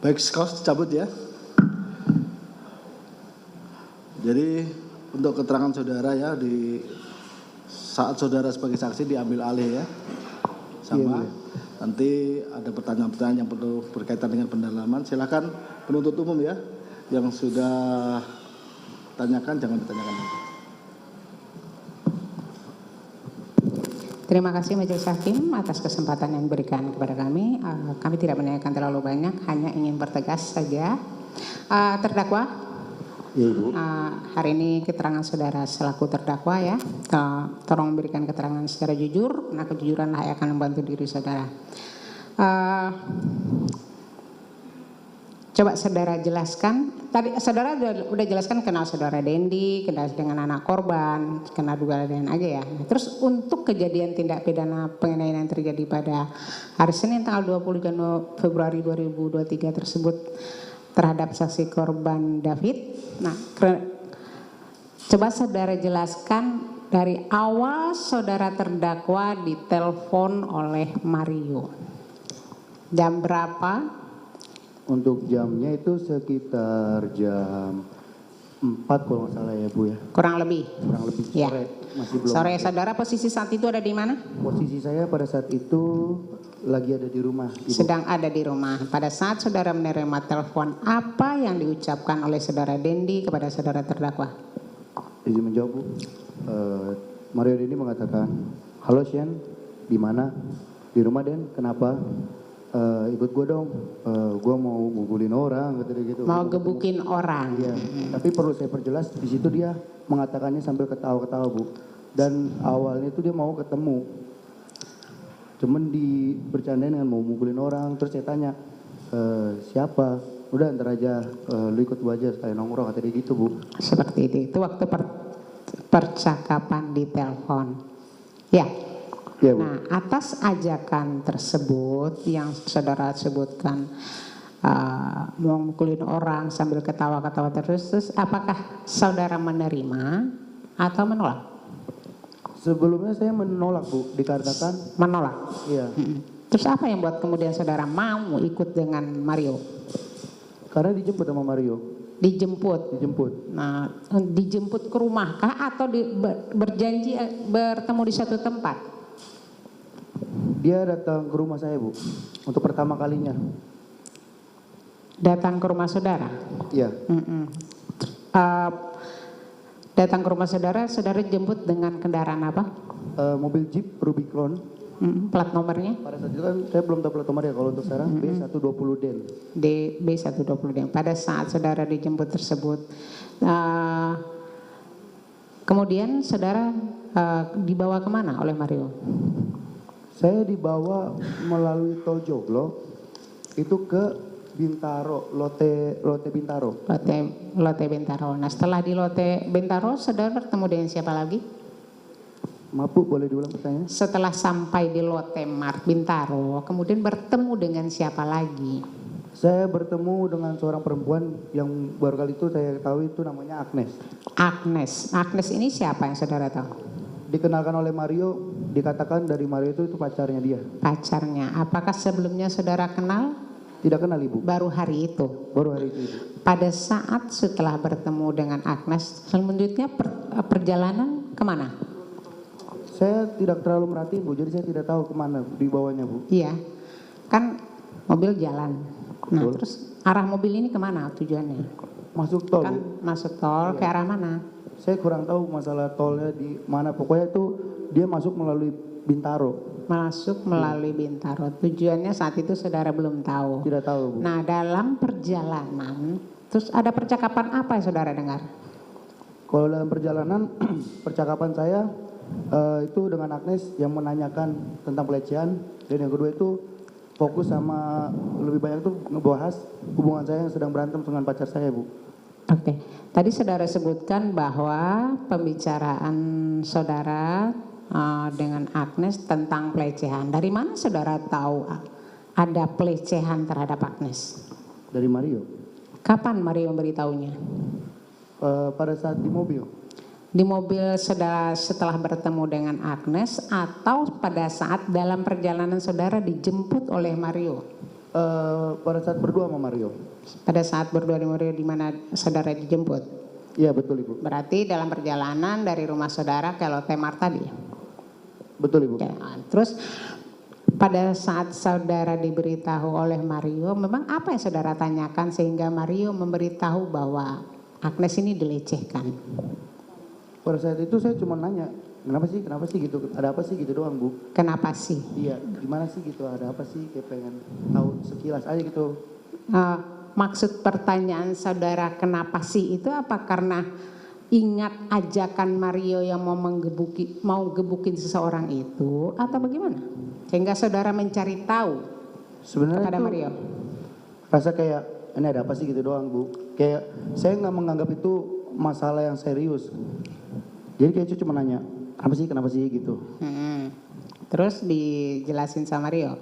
Baik, kaos dicabut ya. Jadi untuk keterangan saudara ya, di saat saudara sebagai saksi diambil alih ya, sama. Nanti ada pertanyaan-pertanyaan yang perlu berkaitan dengan pendalaman. Silakan penuntut umum ya, yang sudah tanyakan jangan ditanyakan lagi. Terima kasih Majelis Hakim atas kesempatan yang diberikan kepada kami. Kami tidak menanyakan terlalu banyak, hanya ingin bertegas saja. Terdakwa, Iya, Ibu. hari ini keterangan saudara selaku terdakwa ya. Tolong memberikan keterangan secara jujur, karena kejujuranlah yang akan membantu diri saudara. Coba saudara jelaskan, tadi saudara udah jelaskan kenal saudara Dendi, kenal dengan anak korban, kenal juga dengan aja ya. Terus untuk kejadian tindak pidana penganiayaan yang terjadi pada hari Senin tanggal 20 Februari 2023 tersebut terhadap saksi korban David. Nah, coba saudara jelaskan dari awal saudara terdakwa ditelepon oleh Mario. Jam berapa? Untuk jamnya itu sekitar jam 4 kalau nggak salah ya Bu ya. Kurang lebih. Kurang lebih Ya. sore. Masih belum. Sore saudara posisi saat itu ada di mana? Posisi saya pada saat itu lagi ada di rumah, Ibu. Sedang ada di rumah. Pada saat saudara menerima telepon, apa yang diucapkan oleh saudara Dendi kepada saudara terdakwa? Izin menjawab Bu. Mario Dendi mengatakan, halo Shen, di mana? Di rumah Den, kenapa? Ikut gue dong, gue mau ngumpulin orang gitu. Mau gebukin orang. Iya, tapi perlu saya perjelas, di situ dia mengatakannya sambil ketawa-ketawa Bu. Dan awalnya itu dia mau ketemu, cuman bercandain dengan mau mukulin orang. Terus saya tanya, siapa? Udah ntar aja, lu ikut gue aja sekali nongkrong, kata dia gitu Bu. Seperti itu waktu percakapan di telepon. Ya. Iya, Bu. Nah, atas ajakan tersebut yang saudara sebutkan mau mukulin orang sambil ketawa-ketawa terus, apakah saudara menerima atau menolak? Sebelumnya saya menolak Bu, dikatakan. Menolak. Iya. Terus apa yang buat kemudian saudara mau ikut dengan Mario? Karena dijemput sama Mario. Dijemput. Nah, dijemput ke rumah kah atau berjanji bertemu di satu tempat? Dia datang ke rumah saya Bu, untuk pertama kalinya. Datang ke rumah saudara? Iya. Datang ke rumah saudara, saudara jemput dengan kendaraan apa? Mobil Jeep Rubicon. Plat nomornya? Pada saat itu kan saya belum tahu plat nomornya, kalau untuk sekarang B120Den. B120Den. Pada saat saudara dijemput tersebut, kemudian saudara dibawa kemana oleh Mario? Saya dibawa melalui tol Joglo itu ke Bintaro, Lote Bintaro. Lote Bintaro. Nah, setelah di Lote Bintaro, saudara bertemu dengan siapa lagi? Maaf Bu, boleh diulang pertanyaannya? Setelah sampai di Lote Mart Bintaro, kemudian bertemu dengan siapa lagi? Saya bertemu dengan seorang perempuan yang baru kali itu saya tahu itu namanya Agnes. Agnes ini siapa yang saudara tahu? Dikenalkan oleh Mario, dikatakan dari Mario itu pacarnya dia. Pacarnya. Apakah sebelumnya saudara kenal? Tidak kenal Ibu. Baru hari itu? Baru hari itu Ibu. Pada saat setelah bertemu dengan Agnes, selanjutnya perjalanan kemana? Saya tidak terlalu merhatiin Bu, jadi saya tidak tahu kemana dibawanya Bu. Iya, kan mobil jalan. Nah, Betul. terus arah mobil ini kemana tujuannya? Masuk tol Kan Bu. masuk tol, ke arah mana? Saya kurang tahu masalah tolnya di mana, pokoknya itu dia masuk melalui Bintaro. Masuk melalui Bintaro. Tujuannya saat itu saudara belum tahu. Tidak tahu Bu. Nah, dalam perjalanan, terus ada percakapan apa yang saudara dengar? Kalau dalam perjalanan percakapan saya itu dengan Agnes yang menanyakan tentang pelecehan, dan yang kedua itu fokus sama lebih banyak tuh ngebahas hubungan saya yang sedang berantem dengan pacar saya Bu. Oke, tadi saudara sebutkan bahwa pembicaraan saudara dengan Agnes tentang pelecehan. Dari mana saudara tahu ada pelecehan terhadap Agnes? Dari Mario. Kapan Mario memberitahunya? Pada saat di mobil. Di mobil setelah bertemu dengan Agnes atau pada saat dalam perjalanan saudara dijemput oleh Mario? Pada saat berdua sama Mario. Pada saat berdua di Mario di mana saudara dijemput. Iya betul Ibu. Berarti dalam perjalanan dari rumah saudara ke Lotte Mart tadi. Betul Ibu. Ya, terus pada saat saudara diberitahu oleh Mario, memang apa yang saudara tanyakan sehingga Mario memberitahu bahwa Agnes ini dilecehkan? Pada saat itu saya cuma nanya, kenapa sih gitu, ada apa sih gitu doang Bu. Kenapa sih? Iya, gimana sih gitu, ada apa sih, kayak pengen tahu sekilas aja gitu. Maksud pertanyaan saudara kenapa sih itu apa karena ingat ajakan Mario yang mau gebukin seseorang itu atau bagaimana? Sehingga saudara mencari tahu Sebenarnya kepada itu Mario. rasa kayak ini ada apa sih gitu doang Bu. Kayak saya nggak menganggap itu masalah yang serius. Jadi kayak cuma nanya, kenapa sih gitu. Terus dijelasin sama Mario.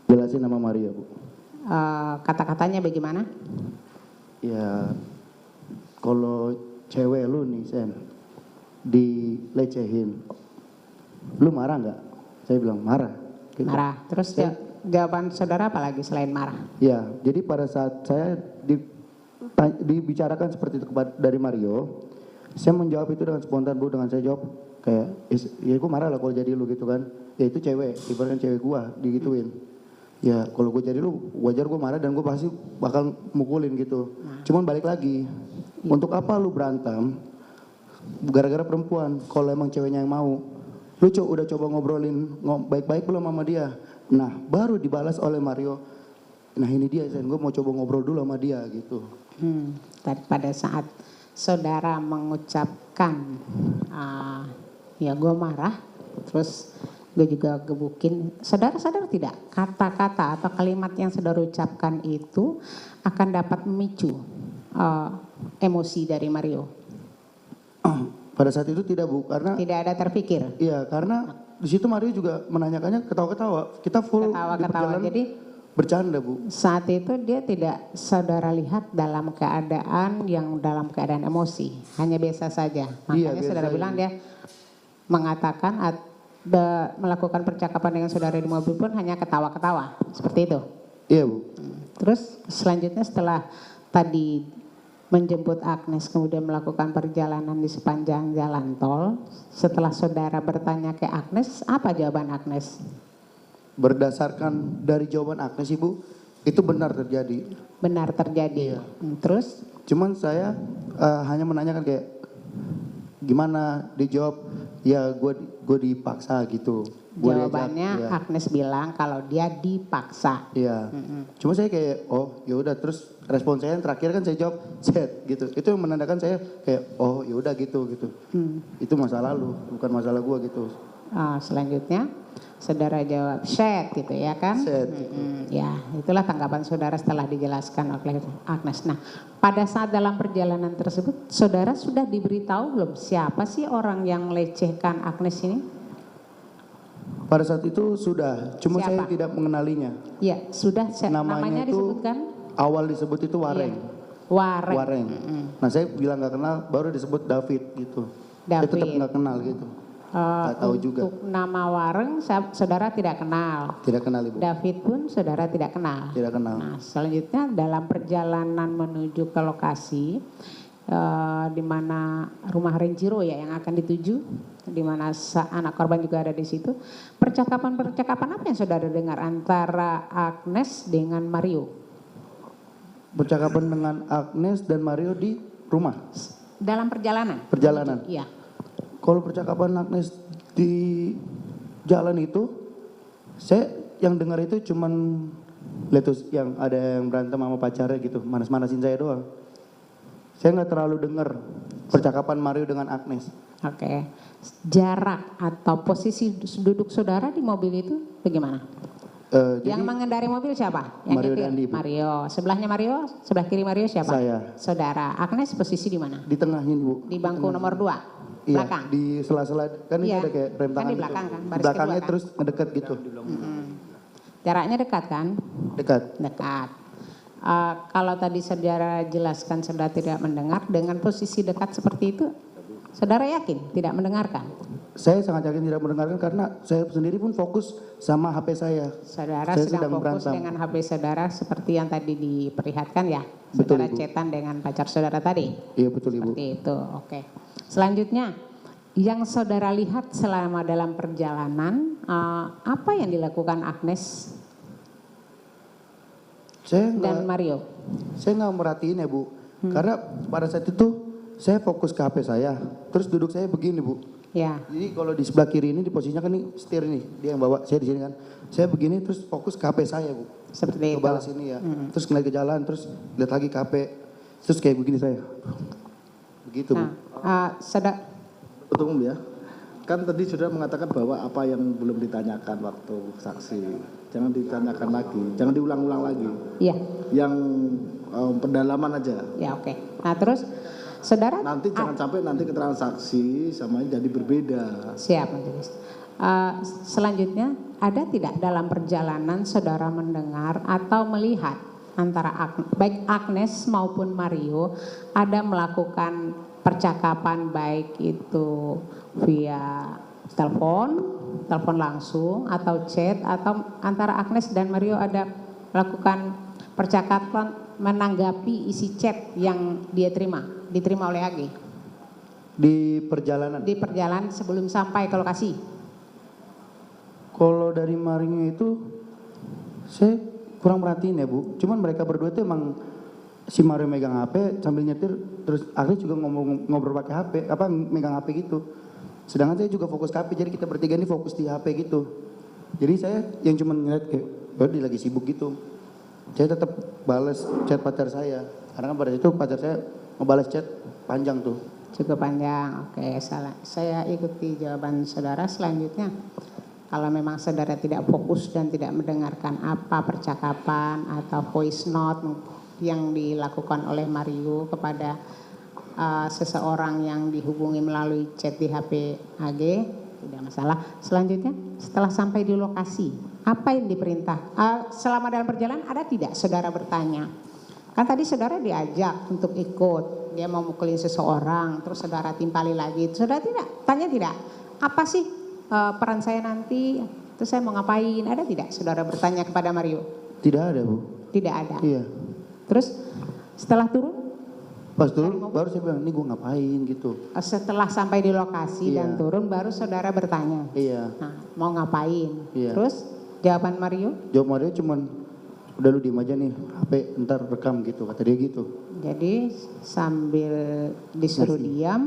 Jelasin sama Mario Bu. Kata-katanya bagaimana? Ya kalau cewek lu nih Sen dilecehin, lu marah nggak? Saya bilang marah. Gitu. Marah. Terus jawaban saudara apa lagi selain marah? Ya, jadi pada saat saya dibicarakan seperti itu dari Mario, saya menjawab itu dengan spontan Bu, dengan saya jawab kayak, ya gue marah lah kalau jadi lu gitu kan. Ya itu cewek, ibaratnya cewek gue digituin. Ya kalau gue jadi lu wajar gue marah dan gue pasti bakal mukulin gitu. Cuman balik lagi, untuk apa lu berantem gara-gara perempuan kalau emang ceweknya yang mau. Lu udah coba ngobrolin baik-baik belum sama dia. Nah baru dibalas oleh Mario, nah ini dia Sen, gue mau coba ngobrol dulu sama dia gitu. Pada saat saudara mengucapkan ya gue marah, terus gue juga gebukin, saudara sadar tidak kata-kata atau kalimat yang saudara ucapkan itu akan dapat memicu emosi dari Mario? Pada saat itu tidak Bu, karena tidak ada terpikir. Iya, karena di situ Mario juga menanyakannya ketawa-ketawa. Kita full ketawa-ketawa. Jadi bercanda Bu. saat itu dia tidak saudara lihat dalam keadaan dalam emosi, hanya biasa saja. Makanya biasa saudara bilang dia mengatakan melakukan percakapan dengan saudara di mobil pun hanya ketawa-ketawa, seperti itu. Iya Bu. Terus selanjutnya setelah tadi menjemput Agnes kemudian melakukan perjalanan di sepanjang jalan tol, setelah saudara bertanya ke Agnes, apa jawaban Agnes? Berdasarkan dari jawaban Agnes Ibu, itu benar terjadi. Benar terjadi. Iya. Terus? Cuman saya hanya menanyakan kayak gimana, dijawab ya gue dipaksa gitu. Jawabannya Agnes bilang kalau dia dipaksa. Iya. Cuma saya kayak ya udah, terus respon saya yang terakhir kan saya jawab set gitu. Itu yang menandakan saya kayak ya udah gitu. Itu masa lalu, bukan masalah gua gitu. Selanjutnya saudara jawab set gitu ya kan? Set. Ya, itulah tanggapan saudara setelah dijelaskan oleh Agnes. Nah, pada saat dalam perjalanan tersebut saudara sudah diberitahu belum siapa sih orang yang melecehkan Agnes ini? Pada saat itu sudah, cuma siapa? saya tidak mengenalinya. Iya, sudah. Namanya disebutkan? Awal disebut itu Wareng. Iya. Wareng. Nah saya bilang nggak kenal, baru disebut David gitu. David. Saya tetap nggak kenal gitu. Nggak tahu juga. Untuk nama Wareng saudara tidak kenal. Tidak kenal Ibu. David pun saudara tidak kenal. Tidak kenal. Nah selanjutnya dalam perjalanan menuju ke lokasi di mana rumah Renjiro ya yang akan dituju, di mana anak korban juga ada di situ. Percakapan apa yang saudara dengar antara Agnes dengan Mario? Percakapan dengan Agnes dan Mario di rumah. Dalam perjalanan? Perjalanan. Iya. Kalau percakapan Agnes di jalan itu, saya yang dengar itu cuman letus yang ada yang berantem sama pacarnya gitu, manas-manasin saya doang. Saya nggak terlalu dengar percakapan Mario dengan Agnes. Oke. Jarak atau posisi duduk saudara di mobil itu bagaimana? Yang mengendarai mobil siapa? Yang Mario nyetir? Dandi, Bu. Mario. Sebelahnya Mario, sebelah kiri Mario siapa? Saya. Saudara. Agnes posisi di mana? Di tengahnya Bu. Di bangku nomor 2? Iya, Belakang? di sela-sela, kan Iya. ini ada kayak rem tangan Kan di belakang gitu. kan, Di baris belakangnya kedua kan? terus ngedeket gitu. Jaraknya dekat kan? Dekat. Dekat. Kalau tadi saudara jelaskan saudara tidak mendengar, dengan posisi dekat seperti itu, saudara yakin tidak mendengarkan? Saya sangat yakin tidak mendengarkan karena saya sendiri pun fokus sama HP saya. Saudara Saya sedang sedang fokus berantem. dengan HP saudara seperti yang tadi diperlihatkan ya. Betul, Saudara Ibu. chatan dengan pacar saudara tadi. Iya betul Ibu. Seperti itu, oke. Selanjutnya, yang saudara lihat selama dalam perjalanan, apa yang dilakukan Agnes Saya dan nggak Mario? saya merhatiin ya Bu. Karena pada saat itu saya fokus ke HP saya. Terus duduk saya begini Bu. Ya, Jadi kalau di sebelah kiri ini di posisinya kan ini setir nih, dia yang bawa, saya di sini kan. Saya begini terus fokus ke HP saya Bu. seperti itu. Ngebalas ini ya. Terus ngeliat ke jalan, terus lihat lagi ke HP. Terus kayak begini saya. Begitu Bu. Nah, Untuk umum ya, kan tadi sudah mengatakan bahwa apa yang belum ditanyakan waktu saksi, jangan ditanyakan lagi, jangan diulang-ulang lagi. ya, Yang pendalaman aja. ya oke. Nah terus, saudara Nanti jangan sampai nanti keterangan saksi sama jadi berbeda. siap Majelis. Selanjutnya, ada tidak dalam perjalanan saudara mendengar atau melihat antara baik Agnes maupun Mario ada melakukan percakapan baik itu via telepon langsung atau chat, atau antara Agnes dan Mario ada melakukan percakapan menanggapi isi chat yang diterima oleh AG Di perjalanan. di perjalanan sebelum sampai ke lokasi? Kalau dari Mario itu saya kurang perhatiin ya Bu. Cuman mereka berdua itu emang si Mario megang HP sambil nyetir, terus Agnes juga ngobrol pakai HP, megang HP gitu. Sedangkan saya juga fokus ke HP, jadi kita bertiga ini fokus di HP gitu. Jadi saya yang cuma ngeliat kayak, dia lagi sibuk gitu. Saya tetap balas chat pacar saya, karena pada itu pacar saya ngebalas chat panjang tuh. Cukup panjang, oke. Saya ikuti jawaban saudara. Selanjutnya, kalau memang saudara tidak fokus dan tidak mendengarkan apa percakapan atau voice note yang dilakukan oleh Mario kepada seseorang yang dihubungi melalui chat di HP AG, tidak masalah. Selanjutnya, setelah sampai di lokasi, apa yang diperintah? Selama dalam perjalanan ada tidak saudara bertanya? Kan tadi saudara diajak untuk ikut, dia mau mukulin seseorang, terus saudara timpali lagi. Saudara tanya tidak? Apa sih peran saya nanti? Terus saya mau ngapain? Ada tidak saudara bertanya kepada Mario? Tidak ada Bu. Tidak ada. Iya. Terus setelah turun? Pas turun baru saya bilang, ini gue ngapain gitu. Setelah sampai di lokasi Iya. dan turun baru saudara bertanya. Iya. Nah, mau ngapain? Iya. Terus jawaban Mario? Jawab Mario cuman, udah lu diem aja nih, HP ntar rekam gitu, kata dia gitu. Jadi sambil disuruh Masih. diam,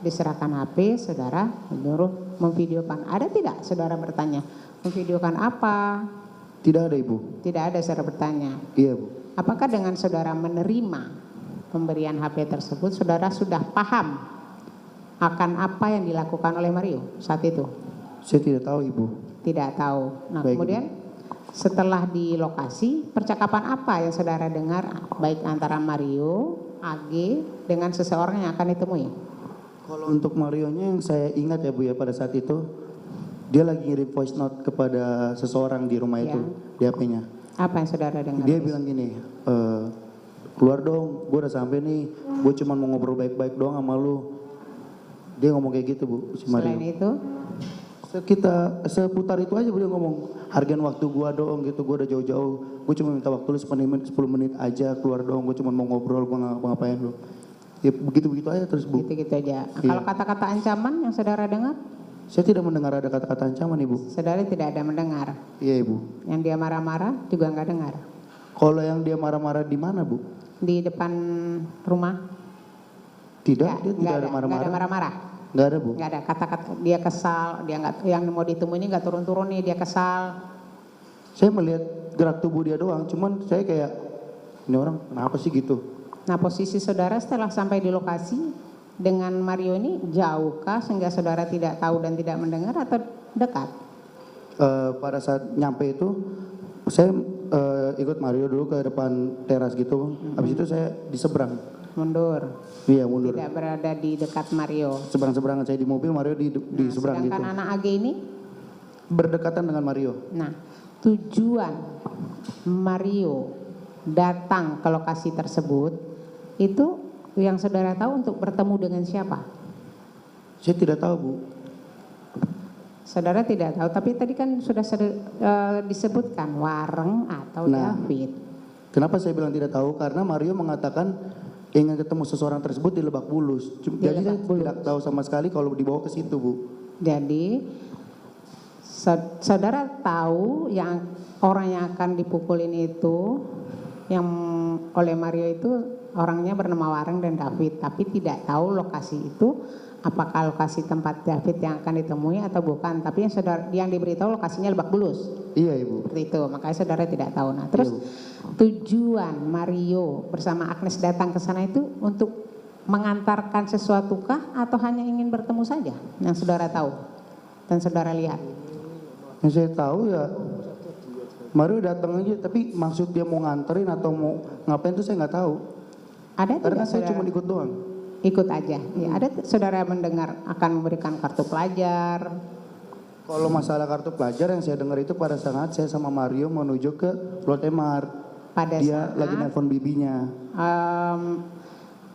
diserahkan HP, saudara menyuruh memvideokan. Ada tidak saudara bertanya? Memvideokan apa? Tidak ada Ibu. Tidak ada saudara bertanya. Iya Bu. Apakah dengan saudara menerima pemberian HP tersebut, saudara sudah paham akan apa yang dilakukan oleh Mario saat itu? Saya tidak tahu Ibu. Tidak tahu. Nah, Baik, kemudian setelah di lokasi, percakapan apa yang saudara dengar baik antara Mario, AG dengan seseorang yang akan ditemui? Kalau untuk Marionya yang saya ingat ya Bu ya, pada saat itu dia lagi ngirim voice note kepada seseorang di rumah Ya. itu, di HP-nya. Apa yang saudara dengar? Dia bilang gini, keluar dong, gue udah sampai nih, gue cuma mau ngobrol baik-baik doang sama lu. Dia ngomong kayak gitu Bu, si Mario. Selain itu, Kita seputar itu aja dia ngomong, hargain waktu gue dong gitu, gue udah jauh-jauh, gue cuma minta waktu lu 10 menit aja, keluar dong, gue cuma mau ngobrol, gue ngapain lu. Ya begitu-begitu aja terus Bu. gitu-gitu aja. Iya. Kalau kata-kata ancaman yang saudara dengar, Saya tidak mendengar ada kata-kata ancaman Ibu. saudara tidak ada mendengar. Iya Ibu. Yang dia marah-marah juga nggak dengar. Kalau yang dia marah-marah di mana Bu? Di depan rumah? Tidak, Nggak, dia tidak ada nggak ada marah-marah. marah-marah. Nggak ada Bu. Nggak ada kata-kata dia kesal, dia nggak, yang mau ditemui ini nggak turun-turun nih, dia kesal. Saya melihat gerak tubuh dia doang, cuman saya kayak, ini orang kenapa sih gitu? Nah, posisi saudara setelah sampai di lokasi dengan Mario ini jauhkah sehingga saudara tidak tahu dan tidak mendengar, atau dekat? Pada saat nyampe itu, saya ikut Mario dulu ke depan teras gitu. Habis itu saya di seberang. Mundur. Iya mundur. Tidak berada di dekat Mario. Seberang-seberangan saya di mobil, Mario di seberang gitu. Sedangkan anak AG ini, Berdekatan dengan Mario. nah, tujuan Mario datang ke lokasi tersebut itu yang saudara tahu untuk bertemu dengan siapa? Saya tidak tahu Bu. Saudara tidak tahu, tapi tadi kan sudah disebutkan Wareng atau Nah. David. Kenapa saya bilang tidak tahu? Karena Mario mengatakan ingin ketemu seseorang tersebut di Lebak Bulus. Di Jadi saya Lebak Bulus. tidak tahu sama sekali kalau dibawa ke situ, Bu. Jadi saudara tahu yang orang yang akan dipukulin itu yang oleh Mario itu orangnya bernama Wareng dan David, tapi tidak tahu lokasi itu apakah lokasi tempat David yang akan ditemui atau bukan. Tapi yang diberitahu lokasinya Lebak Bulus. Iya, Ibu. Seperti itu, makanya saudara tidak tahu. Nah, terus tujuan Mario bersama Agnes datang ke sana itu untuk mengantarkan sesuatukah atau hanya ingin bertemu saja? Yang saudara tahu dan saudara lihat. Yang saya tahu ya Mario datang aja, tapi maksud dia mau nganterin atau mau ngapain itu saya nggak tahu. Ada Karena tidak saya saudara? cuma ikut doang. Ikut aja. Ya, ada saudara mendengar akan memberikan kartu pelajar. Kalau masalah kartu pelajar yang saya dengar itu pada saat saya sama Mario menuju ke Lotemar. Pada Dia saat lagi nelpon bibinya.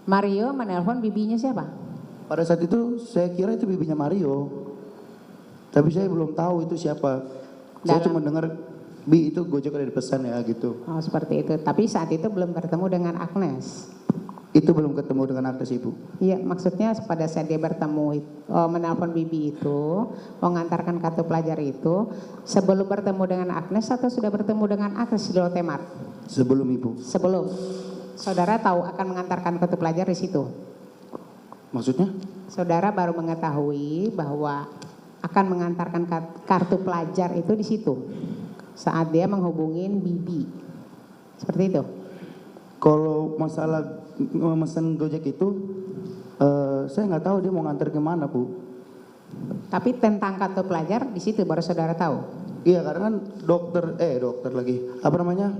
Mario menelpon bibinya siapa? Pada saat itu saya kira itu bibinya Mario. Tapi saya belum tahu itu siapa. Saya cuma dengar, Bi itu Gojek ada dipesan ya gitu. Oh, seperti itu. Tapi saat itu belum bertemu dengan Agnes. Itu belum ketemu dengan Agnes, Ibu. Iya, maksudnya pada saat dia bertemu, menelpon bibi itu, mengantarkan kartu pelajar itu, sebelum bertemu dengan Agnes atau sudah bertemu dengan Agnes di Lotemar? Sebelum, Ibu. Sebelum. Saudara tahu akan mengantarkan kartu pelajar di situ? Maksudnya? Saudara baru mengetahui bahwa akan mengantarkan kartu pelajar itu di situ saat dia menghubungin bibi. Seperti itu. Kalau masalah mesen Gojek itu, saya nggak tahu dia mau nganter kemana, Bu. Tapi tentang kartu pelajar di situ baru saudara tahu. Iya, karena kan dokter lagi. Apa namanya?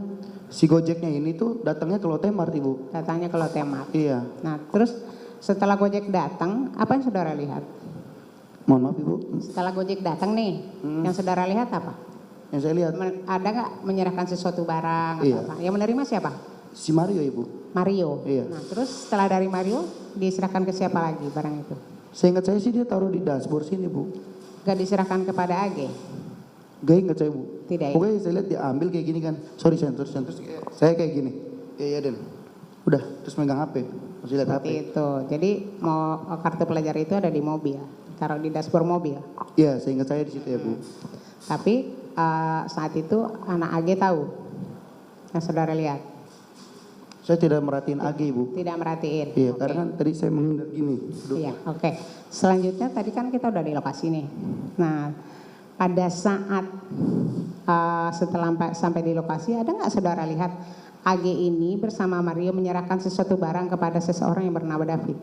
Si Gojeknya ini tuh datangnya ke Lotemar, Ibu. Datangnya ke Lotemar. Iya. Nah, terus setelah Gojek datang, apa yang saudara lihat? Mohon maaf, Ibu. Setelah Gojek datang nih, yang saudara lihat apa? Yang saya lihat Ada nggak menyerahkan sesuatu barang atau Iya. apa? Yang menerima siapa? si Mario, Ibu. Mario. Iya. Nah, terus setelah dari Mario diserahkan ke siapa lagi barang itu? Seingat saya sih dia taruh di dashboard sini, Bu. Gak diserahkan kepada AG? Gak ingat saya, Bu. Tidak. Pokoknya saya lihat dia ambil kayak gini kan. Sorry, terus saya kayak gini. Iya, Den. Udah, terus megang HP. Masih lihat HP. Seperti itu. Jadi mau kartu pelajar itu ada di mobil, taruh di dashboard mobil. Iya, saya ingat saya di situ ya, Bu. Tapi saat itu anak AG tahu yang saudara lihat. Saya tidak merhatiin AG, Bu. Tidak merhatiin. Iya, Oke. karena kan tadi saya menghindar gini. Iya, oke. Selanjutnya tadi kan kita udah di lokasi nih. Nah, pada saat setelah sampai di lokasi, ada nggak saudara lihat AG ini bersama Mario menyerahkan sesuatu barang kepada seseorang yang bernama David?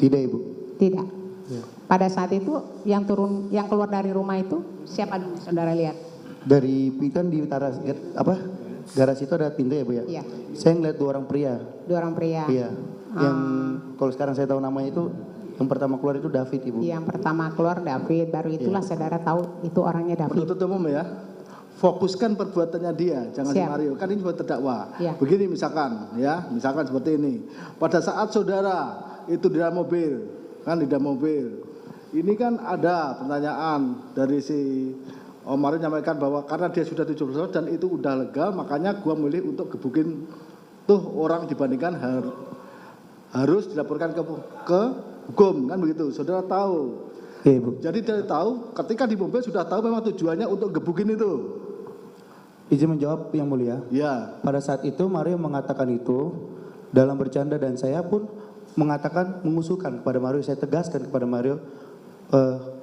Tidak, Ibu. Tidak. Ya. Pada saat itu yang keluar dari rumah itu siapa dulu saudara lihat? Dari kan di teras garasi itu ada pintu ya, Bu ya? Iya. Saya ngeliat dua orang pria. Dua orang pria. Iya. Yang kalau sekarang saya tahu namanya itu yang pertama keluar itu David, Ibu. Yang pertama keluar David, baru itulah saudara tahu itu orangnya David. Penuntut umum ya, fokuskan perbuatannya dia, jangan si Siap. Mario. Kan ini buat terdakwa. Iya. Begini misalkan, ya, misalkan seperti ini. Pada saat saudara itu di dalam mobil, ini kan ada pertanyaan dari si Om Mario menyampaikan bahwa karena dia sudah 17 tahun dan itu udah legal, makanya gua milih untuk gebukin tuh orang dibandingkan harus dilaporkan ke hukum, kan begitu. Saudara tahu. Iya, Bu. Jadi dia tahu, ketika di mobil sudah tahu memang tujuannya untuk gebukin itu. Izin menjawab yang mulia. Ya, Pada saat itu Mario mengatakan itu dalam bercanda dan saya pun mengusulkan kepada Mario, saya tegaskan kepada Mario,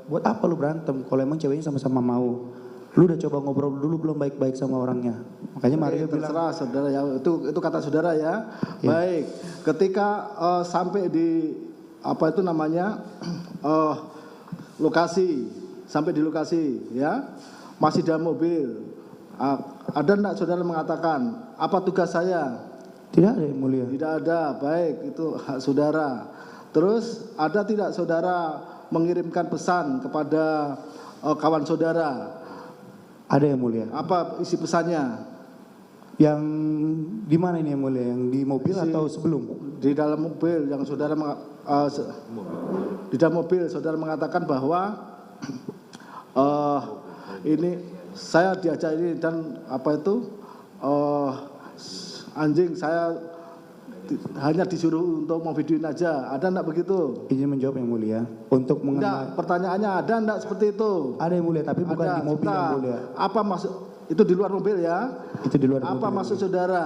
buat apa lu berantem kalau emang ceweknya sama-sama mau? Lu udah coba ngobrol dulu belum baik-baik sama orangnya? Makanya Mario bilang, terserah saudara ya, itu kata saudara ya. Baik, ketika sampai di lokasi, sampai di lokasi ya, masih dalam mobil. Ada enggak saudara mengatakan apa tugas saya? tidak ada yang mulia. Tidak ada, baik, itu hak saudara. Terus ada tidak saudara mengirimkan pesan kepada kawan saudara? Ada yang mulia. Apa isi pesannya? Yang di mana ini yang mulia? Yang di mobil atau sebelum? Di dalam mobil yang saudara di dalam mobil saudara mengatakan bahwa Ini saya diajak ini dan apa itu anjing saya hanya disuruh untuk mau videoin aja. Ada enggak begitu? Izin menjawab yang mulia. Untuk Enggak, mengenai pertanyaannya ada enggak seperti itu? ada yang mulia, tapi bukan Ada, di mobil yang sebentar. mulia. Apa maksud itu di luar mobil ya? Itu di luar Apa mobil. maksud saudara?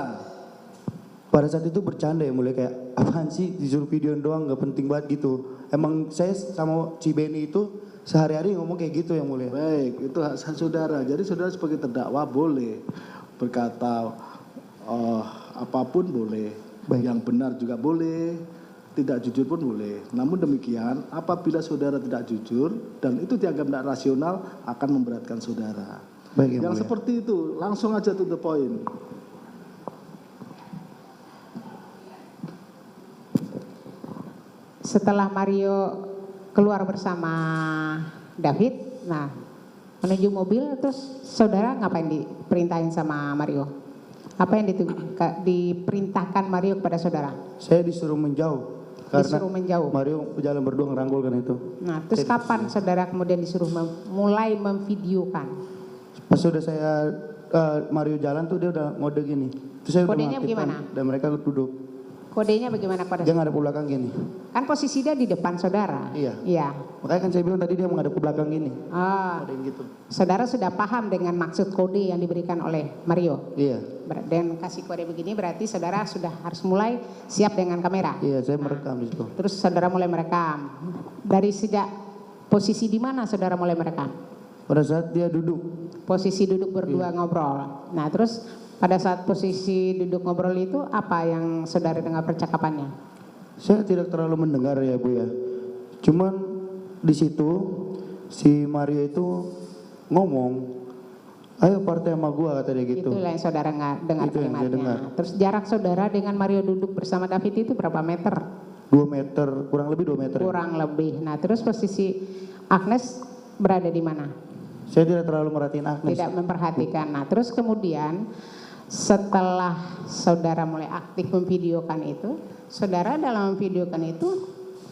Pada saat itu bercanda ya mulia, kayak apaan sih disuruh videoin doang, nggak penting banget gitu. Emang saya sama si Benny itu sehari-hari ngomong kayak gitu yang mulia. Baik, itu hak saudara. Jadi saudara sebagai terdakwa boleh berkata apapun boleh. Baik. Yang benar juga boleh, tidak jujur pun boleh. Namun demikian, apabila saudara tidak jujur dan itu dianggap tidak rasional akan memberatkan saudara. Baik, yang Yang mulia. seperti itu, langsung aja to the point. Setelah Mario keluar bersama David, nah menuju mobil, terus saudara ngapain diperintahin sama Mario? Apa yang diperintahkan Mario kepada saudara? Saya disuruh menjauh karena Disuruh menjauh. Mario jalan berdua ngerangkul kan itu. Nah, terus kapan saudara kemudian disuruh mulai memvideokan? Pas sudah saya Mario jalan tuh dia udah ngode gini. Terus saya udah Kodenya mengaktifkan bagaimana? dan mereka duduk. Kodenya bagaimana pada Dia ngadep ke belakang gini. kan posisi dia di depan saudara? Iya. Iya. Makanya kan saya bilang tadi dia menghadap ke belakang gini. Ah, Ada yang gitu. saudara sudah paham dengan maksud kode yang diberikan oleh Mario? Iya. Dan kasih kode begini berarti saudara sudah harus mulai siap dengan kamera. Iya, saya merekam di situ. Terus saudara mulai merekam. Dari sejak posisi di mana saudara mulai merekam? Pada saat dia duduk, Posisi duduk berdua ngobrol. Nah, terus pada saat posisi duduk ngobrol itu apa yang saudara dengar percakapannya? saya tidak terlalu mendengar ya Bu ya. Cuman di situ si Mario itu ngomong, ayo partai sama gua kata dia gitu. Itulah yang saudara nggak dengar Itu yang saya kalimatnya. dengar. Terus jarak saudara dengan Mario duduk bersama David itu berapa meter? 2 meter, kurang lebih 2 meter. Kurang lebih. Nah, terus posisi Agnes berada di mana? Saya tidak terlalu merhatiin Agnes. Tidak memperhatikan. Nah, terus kemudian setelah saudara mulai aktif memvideokan itu, saudara dalam memvideokan itu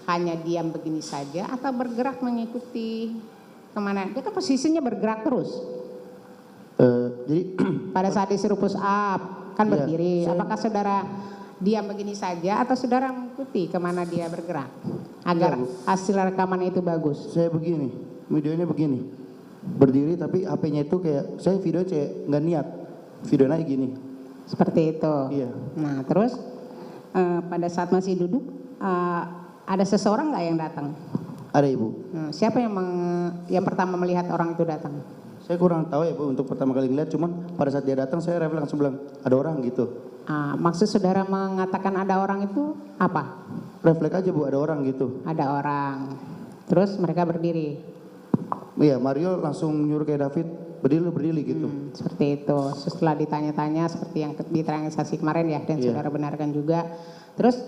hanya diam begini saja atau bergerak mengikuti kemana? Dia kan posisinya bergerak terus. Jadi Pada saat disuruh push up, kan Iya, berdiri. saya- Apakah saudara diam begini saja atau saudara mengikuti kemana dia bergerak? Agar Iya, Bu. hasil rekaman itu bagus. saya begini, videonya begini, berdiri tapi HP-nya itu kayak saya video kayak nggak niat, video naik gini. Seperti itu. Iya. Nah, terus pada saat masih duduk, ada seseorang nggak yang datang? Ada Ibu. Siapa yang pertama melihat orang itu datang? Saya kurang tahu ya Bu untuk pertama kali ngeliat, cuman pada saat dia datang saya langsung bilang ada orang gitu. Maksud saudara mengatakan ada orang itu apa? Refleks aja Bu, ada orang gitu. Ada orang. Terus mereka berdiri. Iya, Mario langsung nyuruh kayak David berdiri gitu. Seperti itu. Setelah ditanya-tanya seperti yang di transaksi kemarin ya, dan Iya. saudara benarkan juga. Terus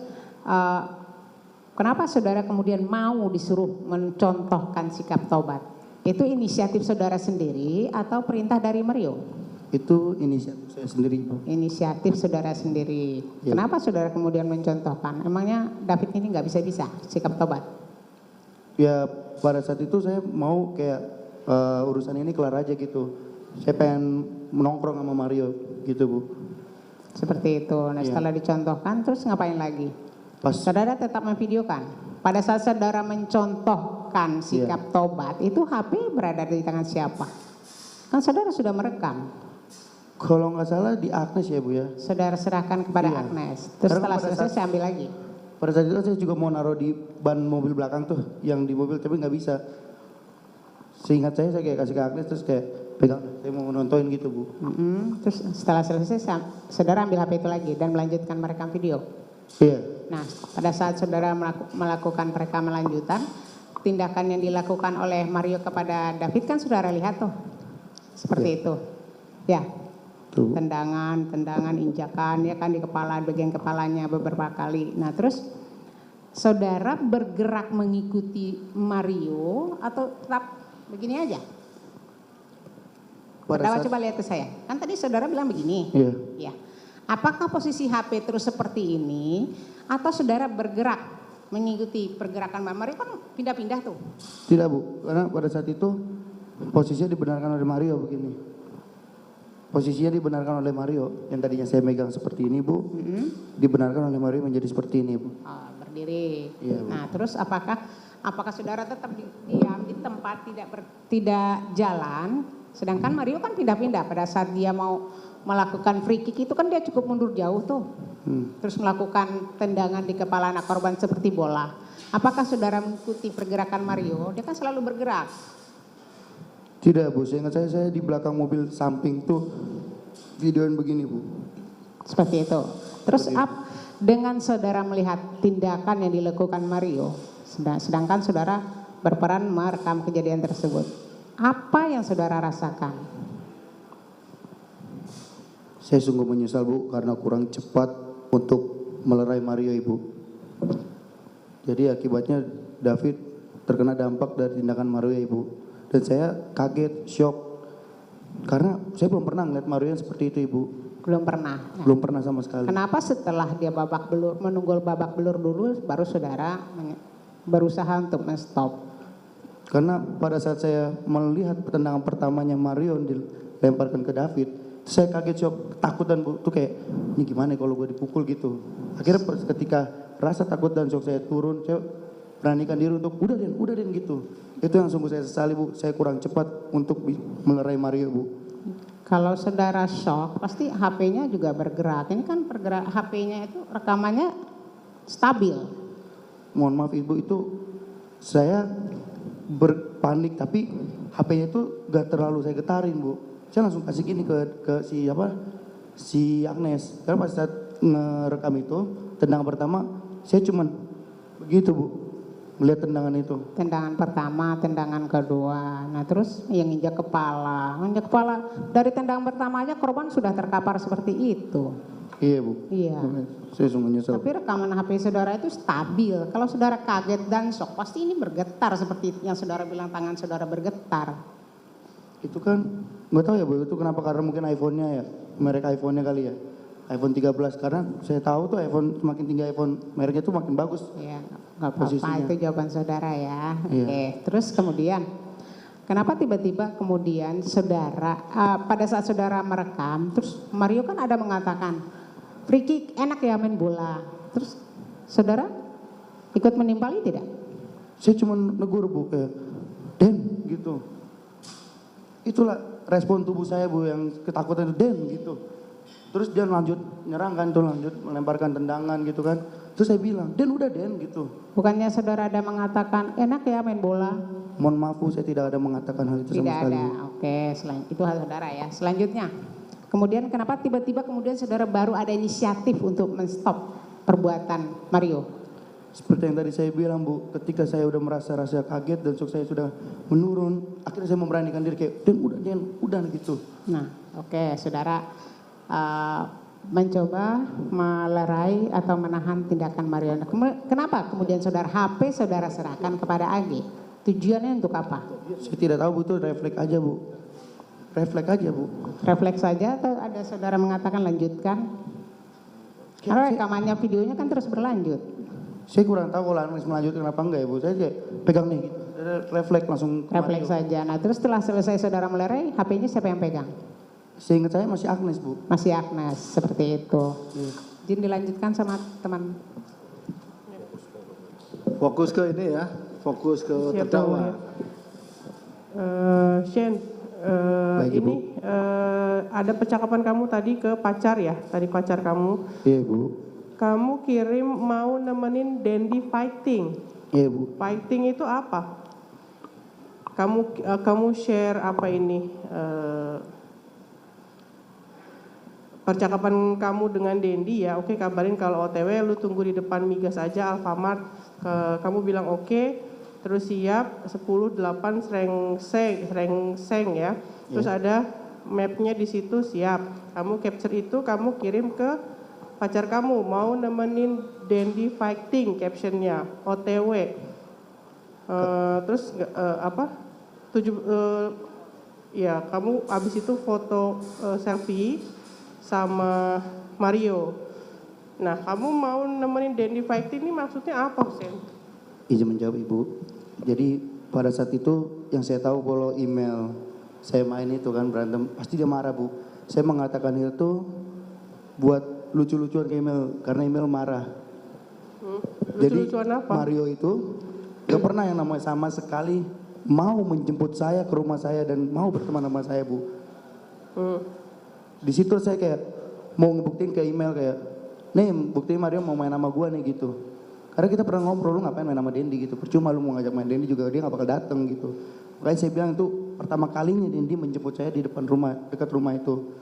kenapa saudara kemudian mau disuruh mencontohkan sikap tobat? Itu inisiatif saudara sendiri atau perintah dari Mario? Itu inisiatif saya sendiri Bu. Inisiatif saudara sendiri. Iya. Kenapa saudara kemudian mencontohkan? Emangnya David ini nggak bisa-bisa sikap tobat? Ya pada saat itu saya mau kayak urusan ini kelar aja gitu. Saya pengen menongkrong sama Mario gitu Bu. Seperti itu. Nah, Iya. setelah dicontohkan terus ngapain lagi? Pas Saudara tetap memvideokan. Pada saat saudara mencontohkan sikap tobat, itu HP berada di tangan siapa? Kan saudara sudah merekam. kalau nggak salah di Agnes ya Bu ya. Saudara serahkan kepada Iya. Agnes. Terus Karena setelah pada selesai saat- saya ambil lagi. Pada saat itu saya juga mau naruh di ban mobil belakang tuh, yang di mobil tapi nggak bisa. Seingat saya kayak kasih ke Agnes terus kayak pegang, saya mau nontonin gitu Bu. Terus setelah selesai saudara ambil HP itu lagi dan melanjutkan merekam video. Iya, Nah, pada saat saudara melakukan perekaman lanjutan, tindakan yang dilakukan oleh Mario kepada David kan saudara lihat tuh. Seperti itu. Ya, tuh. tendangan, injakan ya kan di kepala, bagian kepalanya beberapa kali. Nah, terus saudara bergerak mengikuti Mario atau tetap begini aja? Pada Terdakwa saat, coba lihat ke saya. Kan tadi saudara bilang begini. iya, Ya. Apakah posisi HP terus seperti ini atau saudara bergerak mengikuti pergerakan Mario kan pindah-pindah tuh? tidak Bu, karena pada saat itu Posisinya dibenarkan oleh Mario begini. Posisinya dibenarkan oleh Mario yang tadinya saya megang seperti ini Bu, dibenarkan oleh Mario menjadi seperti ini Bu. Oh, berdiri. Iya, Bu. Nah, terus apakah saudara tetap diam di tempat tidak jalan, sedangkan Mario kan pindah-pindah pada saat dia mau melakukan free kick itu kan dia cukup mundur jauh tuh. Terus melakukan tendangan di kepala anak korban seperti bola. Apakah saudara mengikuti pergerakan Mario? Dia kan selalu bergerak. Tidak Bu, saya ingat saya di belakang mobil samping tuh videoin begini Bu. Seperti itu. Terus dengan saudara melihat tindakan yang dilakukan Mario, sedangkan saudara berperan merekam kejadian tersebut, apa yang saudara rasakan? Saya sungguh menyesal Bu karena kurang cepat untuk melerai Mario Ibu. Jadi akibatnya David terkena dampak dari tindakan Mario Ibu. Dan saya kaget, shock. Karena saya belum pernah melihat Mario yang seperti itu Ibu. Belum pernah. Belum pernah sama sekali. Kenapa setelah dia menunggu babak belur dulu baru saudara berusaha untuk menstop? Karena pada saat saya melihat tendangan pertamanya Mario dilemparkan ke David, saya kaget, shock, ketakutan Bu. Tuh kayak, ini gimana kalau gue dipukul gitu. Akhirnya ketika rasa takut dan shock saya turun, saya beranikan diri untuk udah Den gitu. Itu yang sungguh saya sesali Bu, saya kurang cepat untuk melerai Mario Bu. Kalau saudara shock, pasti HP-nya juga bergerak. Ini kan HP-nya itu rekamannya stabil. Mohon maaf Ibu, itu saya berpanik tapi HP-nya itu gak terlalu saya getarin Bu. Saya langsung kasih gini ke si Agnes. Karena pas saat ngerekam itu, tendangan pertama saya cuman begitu Bu. Melihat tendangan itu. Tendangan pertama, tendangan kedua. Nah terus yang injak kepala. Dari tendangan pertamanya korban sudah terkapar seperti itu. Iya Bu. Iya. Saya sungguh nyesel. Tapi rekaman HP saudara itu stabil. Kalau saudara kaget dan shock, pasti ini bergetar seperti yang saudara bilang tangan saudara bergetar. Itu kan, nggak tahu ya Bu, itu kenapa, karena mungkin iPhone-nya ya, merek iPhone-nya kali ya. iPhone 13, karena saya tahu tuh iPhone semakin tinggi iPhone, mereknya tuh makin bagus. Iya, nggak apa-apa, Posisinya. itu jawaban saudara ya. Iya. Oke, terus kemudian, kenapa tiba-tiba kemudian saudara, pada saat saudara merekam, terus Mario kan ada mengatakan, free kick enak ya main bola. Terus saudara ikut menimpali tidak? Saya cuma negur Bu, kayak, Den, gitu. Itulah respon tubuh saya Bu, yang ketakutan itu, Den, gitu. Terus dia lanjut nyerang kan, tuh lanjut melemparkan tendangan gitu kan. Terus saya bilang, Den udah Den gitu. Bukannya saudara ada mengatakan enak ya main bola? Mohon maaf Bu, saya tidak ada mengatakan hal itu Tidak sama sekali. ada, Bu. oke, itu hal saudara ya. Selanjutnya, kemudian kenapa tiba-tiba kemudian saudara baru ada inisiatif untuk menstop perbuatan Mario? Seperti yang tadi saya bilang Bu, ketika saya udah merasa rasa kaget dan shock saya sudah menurun, akhirnya saya memberanikan diri kayak, Den udah gitu. Nah, oke, saudara mencoba melerai atau menahan tindakan Mario. Kenapa kemudian saudara HP saudara serahkan kepada AG? Tujuannya untuk apa? Saya tidak tahu Bu, itu refleks aja Bu. Refleks aja Bu. Refleks saja atau ada saudara mengatakan lanjutkan? Karena rekamannya videonya kan terus berlanjut. Saya kurang tahu kalau Agnes melanjutkan apa enggak ya Bu. Saya kayak pegang nih, gitu. Refleks langsung. Refleks saja. Nah terus setelah selesai saudara melerai, HP-nya siapa yang pegang? Seingat saya masih Agnes Bu. Masih Agnes, seperti itu. Iya. Izin dilanjutkan sama teman. Fokus ke ini ya, fokus ke Siap, terdakwa. Shen, Baik, Ibu. ini ada percakapan kamu tadi ke pacar ya, tadi pacar kamu. Iya Bu. Kamu kirim mau nemenin Dendi fighting. Iya Bu. Fighting itu apa? Kamu share apa ini? Percakapan kamu dengan Dendi ya, oke kabarin kalau OTW lu tunggu di depan Migas aja Alfamart. Kamu bilang oke, terus siap 10-8 seng ya. Terus ada mapnya di situ siap. Kamu capture itu, kamu kirim ke pacar kamu, mau nemenin Dendi fighting captionnya OTW. Terus ya kamu abis itu foto selfie sama Mario. Nah, kamu mau nemenin Dendi fighting ini maksudnya apa, Sen? Izin menjawab Ibu. Jadi pada saat itu yang saya tahu kalau email saya main itu kan berantem, pasti dia marah Bu. Saya mengatakan itu buat lucu-lucuan ke email, karena email marah. Jadi Lucu-lucuan apa? Mario itu gak pernah yang namanya sama sekali mau menjemput saya ke rumah saya dan mau berteman sama saya Bu. Di situ saya kayak mau ngebuktiin ke email kayak, nih buktiin Mario mau main sama gua nih gitu. Karena kita pernah ngobrol, lu ngapain main sama Dendi gitu. Percuma lu mau ngajak main Dendi juga dia gak bakal dateng gitu. Makanya saya bilang itu pertama kalinya Dendi menjemput saya di depan rumah, dekat rumah itu.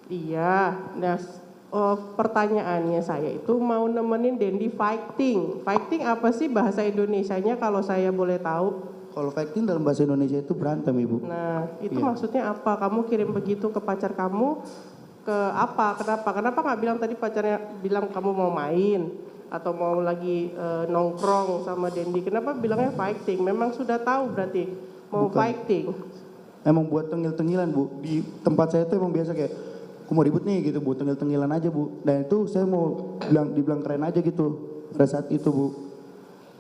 Iya, nah pertanyaannya saya itu mau nemenin Dendi fighting. Fighting apa sih bahasa Indonesianya kalau saya boleh tahu? Kalau fighting dalam bahasa Indonesia itu berantem Ibu. Nah, itu Iya. maksudnya apa? Kamu kirim begitu ke pacar kamu ke apa? Kenapa? Kenapa nggak bilang tadi pacarnya bilang kamu mau main atau mau lagi nongkrong sama Dendi? Kenapa bilangnya fighting? Memang sudah tahu berarti mau Bukan. fighting. Emang buat tengil-tengilan Bu. Di tempat saya itu emang biasa kayak, aku mau ribut nih gitu Bu, tengil-tengilan aja Bu. Dan itu saya mau dibilang keren aja gitu pada saat itu Bu.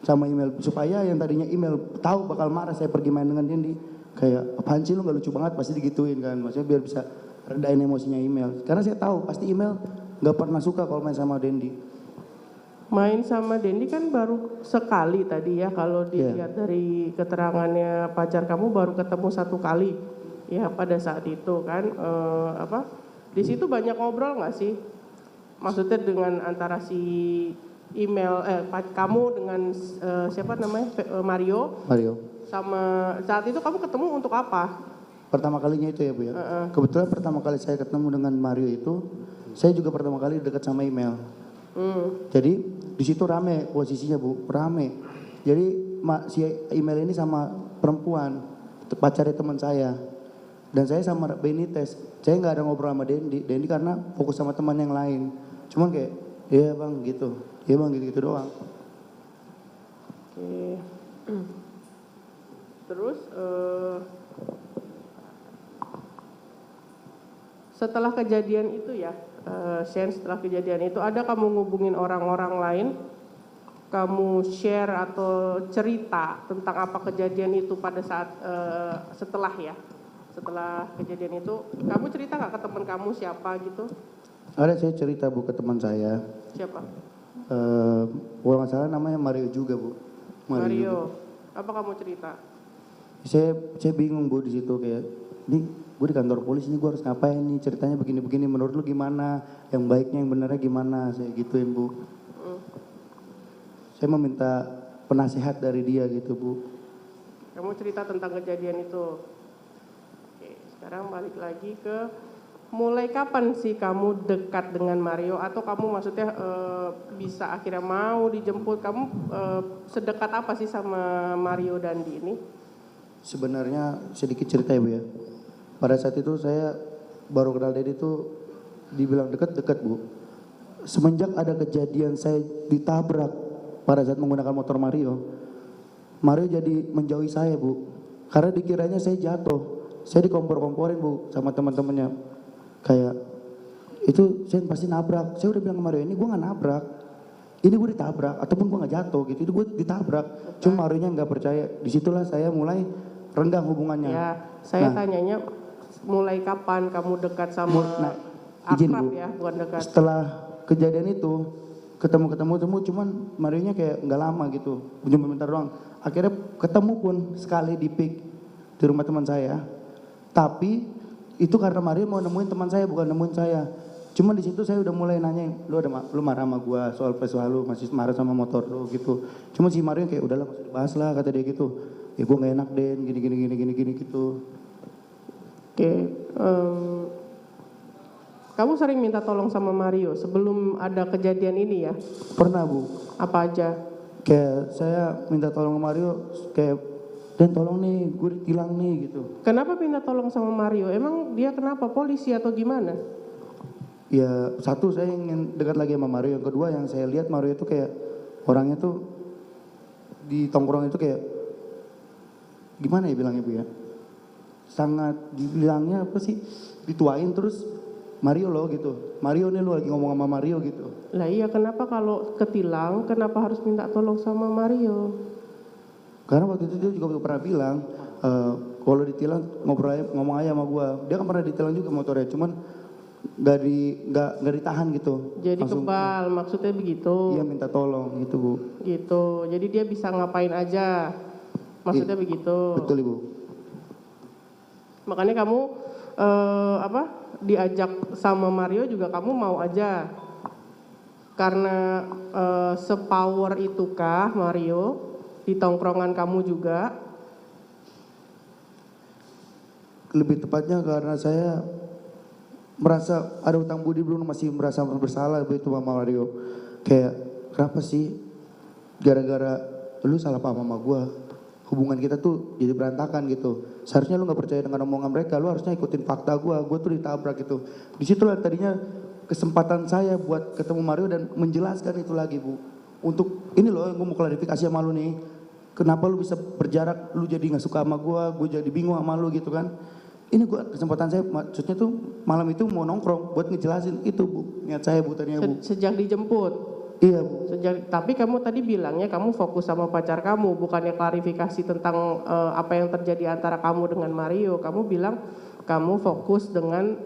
Sama email, supaya yang tadinya email tahu bakal marah saya pergi main dengan Dendi. Kayak, apaan sih lu gak lucu banget, pasti digituin kan. Maksudnya biar bisa redain emosinya email. Karena saya tahu pasti email gak pernah suka kalau main sama Dendi. Main sama Dendi kan baru sekali tadi ya, kalau dilihat dari keterangannya pacar kamu baru ketemu satu kali ya pada saat itu kan. Di situ banyak ngobrol nggak sih? Maksudnya dengan antara si email kamu dengan siapa namanya Mario sama saat itu kamu ketemu untuk apa? Pertama kalinya itu ya Bu ya. Kebetulan pertama kali saya ketemu dengan Mario itu, saya juga pertama kali dekat sama email. Jadi di situ rame posisinya Bu, rame. Jadi si email ini sama perempuan, pacarnya teman saya. Dan saya sama Benitez, saya nggak ada ngobrol sama Dendi karena fokus sama teman yang lain. Cuman kayak, iya bang gitu, iya bang gitu-gitu doang. Oke. Terus setelah kejadian itu ya, setelah kejadian itu ada kamu ngubungin orang-orang lain, kamu share atau cerita tentang apa kejadian itu pada saat setelah kejadian itu, kamu cerita nggak ke teman kamu siapa gitu? Ada saya cerita Bu ke teman saya. Siapa? Kalau nggak salah namanya Mario juga Bu. Mario. Juga. Apa kamu cerita? Saya bingung Bu di situ kayak, nih gue di kantor polisi nih gue harus ngapain nih, ceritanya begini-begini, menurut lu gimana, yang baiknya yang benernya gimana, saya gituin Bu. Saya meminta penasehat dari dia gitu Bu. Kamu cerita tentang kejadian itu. Oke, sekarang balik lagi ke mulai kapan sih kamu dekat dengan Mario, atau kamu maksudnya bisa akhirnya mau dijemput, kamu sedekat apa sih sama Mario Dandi ini? Sebenarnya sedikit cerita ya Bu ya. Pada saat itu saya baru kenal Dedi itu dibilang dekat-dekat Bu. Semenjak ada kejadian saya ditabrak pada saat menggunakan motor Mario jadi menjauhi saya Bu. Karena dikiranya saya jatuh. Saya dikompor-komporin Bu sama teman-temannya. Kayak itu saya pasti nabrak. Saya udah bilang ke Mario, ini gue gak nabrak. Ini gue ditabrak ataupun gue gak jatuh gitu. Itu gue ditabrak. Cuma Mario-nya gak percaya. Disitulah saya mulai renggang hubungannya. Ya, saya tanyanya mulai kapan kamu dekat sama izin, akrab Bu. ya, bukan dekat. Setelah kejadian itu ketemu cuman Mario-nya kayak nggak lama gitu, cuma bentar doang. Akhirnya ketemu pun sekali di PIK di rumah teman saya. Tapi itu karena Mario mau nemuin teman saya bukan nemuin saya. Cuma di situ saya udah mulai nanya, lu marah sama gua soal peristiwa lu, masih marah sama motor lu gitu. Cuma si Mario kayak udahlah masih dibahas lah kata dia gitu. Ya gua nggak enak Den, gini gitu. Oke, kamu sering minta tolong sama Mario sebelum ada kejadian ini ya? Pernah Bu. Apa aja? Kayak saya minta tolong ke Mario kayak, Dan tolong nih, gue ditilang nih gitu. Kenapa minta tolong sama Mario? Emang dia kenapa, polisi atau gimana? Ya satu saya ingin dekat lagi sama Mario. Yang kedua yang saya lihat Mario itu kayak orangnya tuh di tongkrong itu kayak gimana ya bilangnya Bu ya? Sangat dibilangnya apa sih? Dituain terus Mario loh gitu. Mario nih lu lagi ngomong sama Mario gitu. Lah iya, kenapa kalau ketilang kenapa harus minta tolong sama Mario? Karena waktu itu dia juga pernah bilang, kalau ditilang ngomong aja sama gua. Dia kan pernah ditilang juga motornya, cuman nggak ditahan gitu. Jadi Langsung, kebal, maksudnya begitu. Iya minta tolong gitu Bu. Gitu. Jadi dia bisa ngapain aja. Maksudnya begitu. Betul Ibu. Makanya kamu diajak sama Mario juga kamu mau aja. Karena sepower itukah Mario di tongkrongan kamu juga? Lebih tepatnya karena saya merasa ada utang budi, belum masih merasa bersalah begitu sama Mario. Kayak kenapa sih gara-gara lu salah paham sama gua, hubungan kita tuh jadi berantakan gitu. Seharusnya lu nggak percaya dengan omongan mereka, lu harusnya ikutin fakta gua tuh ditabrak gitu. Disitulah tadinya kesempatan saya buat ketemu Mario dan menjelaskan itu lagi Bu. Untuk ini loh yang gue mau klarifikasi sama lu nih, kenapa lu bisa berjarak, lu jadi nggak suka sama gue jadi bingung sama lu gitu kan. Ini gua kesempatan saya, maksudnya tuh malam itu mau nongkrong buat ngejelasin itu Bu, niat saya Bu tadinya Bu. Sejak dijemput? Iya Bu. Tapi kamu tadi bilangnya kamu fokus sama pacar kamu, bukannya klarifikasi tentang apa yang terjadi antara kamu dengan Mario. Kamu bilang kamu fokus dengan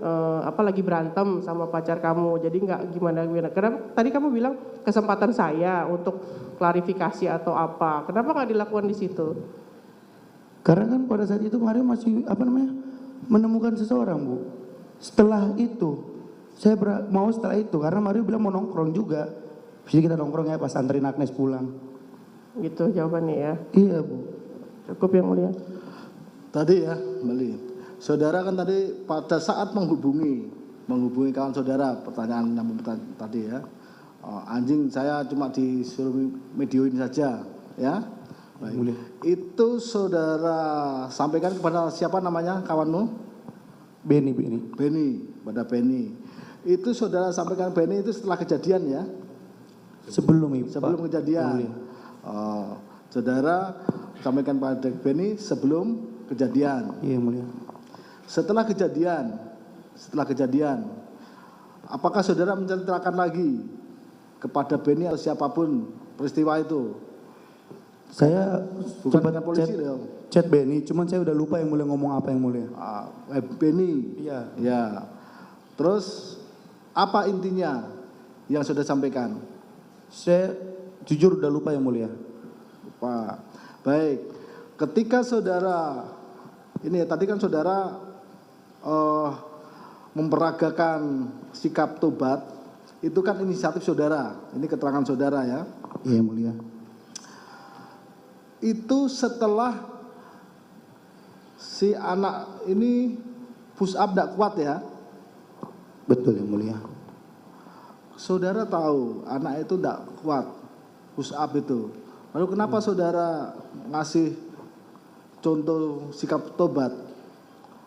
lagi berantem sama pacar kamu, jadi nggak gimana. Kenapa tadi kamu bilang kesempatan saya untuk klarifikasi atau apa? Kenapa nggak dilakukan di situ? Karena kan pada saat itu Mario masih menemukan seseorang Bu. Setelah itu saya mau setelah itu karena Mario bilang mau nongkrong juga. Jadi kita nongkrong ya pas anterin Agnes pulang. Gitu jawabannya ya. Iya Bu. Cukup yang mulia. Tadi ya kembali, saudara kan tadi pada saat menghubungi kawan saudara, pertanyaan yang tadi ya, anjing saya cuma disuruh videoin saja ya. Baik. Itu saudara sampaikan kepada siapa namanya kawanmu? Beni. Pada Beni. Itu saudara sampaikan Beni itu setelah kejadian ya? Sebelum kejadian. Saudara sampaikan pada Beni sebelum kejadian. Iya mulia. Setelah kejadian, apakah saudara menceritakan lagi kepada Beni atau siapapun peristiwa itu? Saya Bukan dengan polisi dong. Chat Beni, cuman saya udah lupa yang mulia ngomong apa yang mulia. Beni. Iya. Ya. Terus apa intinya yang sudah sampaikan? Saya jujur udah lupa yang mulia. Lupa. Baik. Ketika saudara ini tadi kan saudara memperagakan sikap tobat, itu kan inisiatif saudara. Ini keterangan saudara ya. Iya mulia. Itu setelah si anak ini push up tidak kuat ya. Betul yang mulia. Saudara tahu anak itu tidak kuat push up itu. Lalu kenapa saudara ngasih contoh sikap tobat?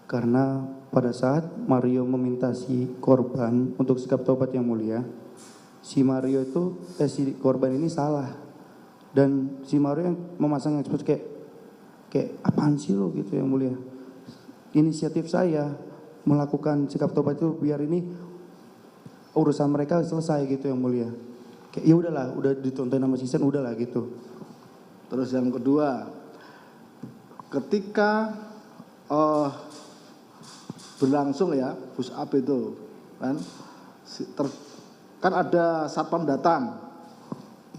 Karena pada saat Mario meminta si korban untuk sikap tobat yang mulia, si Mario itu si korban ini salah. Dan si Mario yang memasang ekspos kayak apaan sih lo gitu yang mulia. Inisiatif saya melakukan sikap tobat itu biar ini urusan mereka selesai gitu yang mulia. Kayak ya udahlah, udah ditonton sama Sisen udahlah gitu. Terus yang kedua, ketika berlangsung ya push up itu kan ada satpam datang.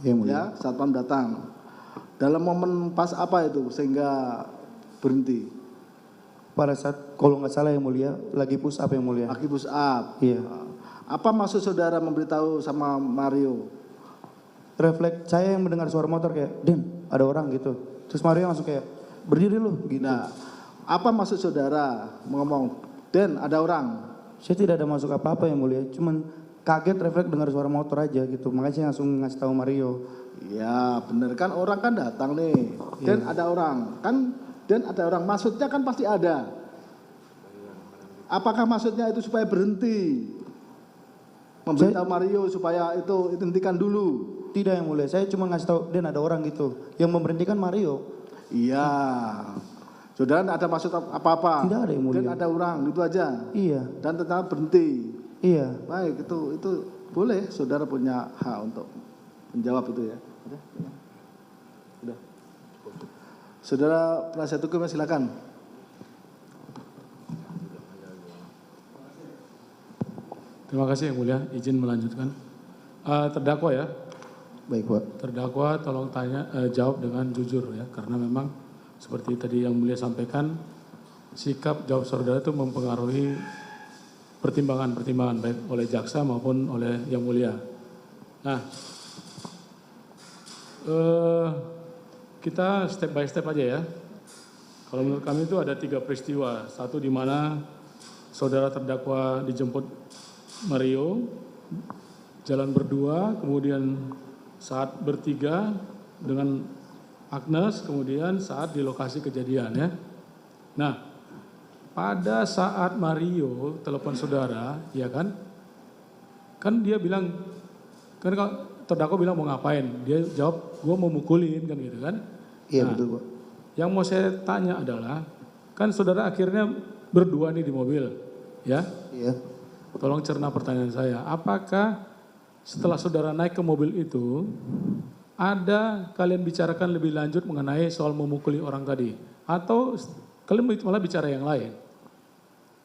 Ya, ya, satpam datang. Dalam momen pas apa itu sehingga berhenti? Pada saat kalau nggak salah yang mulia lagi push up yang mulia. Lagi push up. Iya. Apa maksud saudara memberitahu sama Mario? Refleks saya yang mendengar suara motor kayak, Den, ada orang gitu. Terus Mario langsung kayak, berdiri lu gitu. Nah, apa maksud saudara ngomong, Den, ada orang? Saya tidak ada masuk apa-apa yang mulia, cuman kaget refleks dengar suara motor aja gitu. Makanya saya langsung ngasih tahu Mario. Ya, bener kan orang kan datang nih. Den ada orang. Kan Den ada orang. Maksudnya kan pasti ada. Apakah maksudnya itu supaya berhenti? Memberitahu Mario supaya itu dihentikan dulu. Tidak yang mulia, saya cuma ngasih tahu Den ada orang gitu. Yang memberhentikan Mario. Iya. Saudara tidak ada maksud apa-apa. Tidak ada yang mulia. Den ada orang, itu aja. Iya. Dan tetap berhenti. Iya. Baik, itu boleh. Saudara punya hak untuk menjawab itu ya. Udah. Saudara penasihat hukum, silakan. Terima kasih Yang Mulia, izin melanjutkan. Terdakwa ya, Baik Pak. terdakwa tolong jawab dengan jujur ya, karena memang seperti tadi Yang Mulia sampaikan, sikap jawab saudara itu mempengaruhi pertimbangan-pertimbangan baik oleh jaksa maupun oleh Yang Mulia. Nah, kita step by step aja ya. Kalau menurut kami itu ada 3 peristiwa. Satu di mana saudara terdakwa dijemput Mario, jalan berdua, kemudian saat bertiga dengan Agnes, kemudian saat di lokasi kejadian ya. Nah, pada saat Mario telepon saudara, ya kan dia bilang, kan terdakwa bilang mau ngapain, dia jawab gua mau mukulin kan gitu kan. Iya Nah, betul Pak. yang mau saya tanya adalah, kan saudara akhirnya berdua nih di mobil, ya. Iya. Tolong cerna pertanyaan saya, apakah setelah saudara naik ke mobil itu, ada kalian bicarakan lebih lanjut mengenai soal memukuli orang tadi? Atau kalian malah bicara yang lain?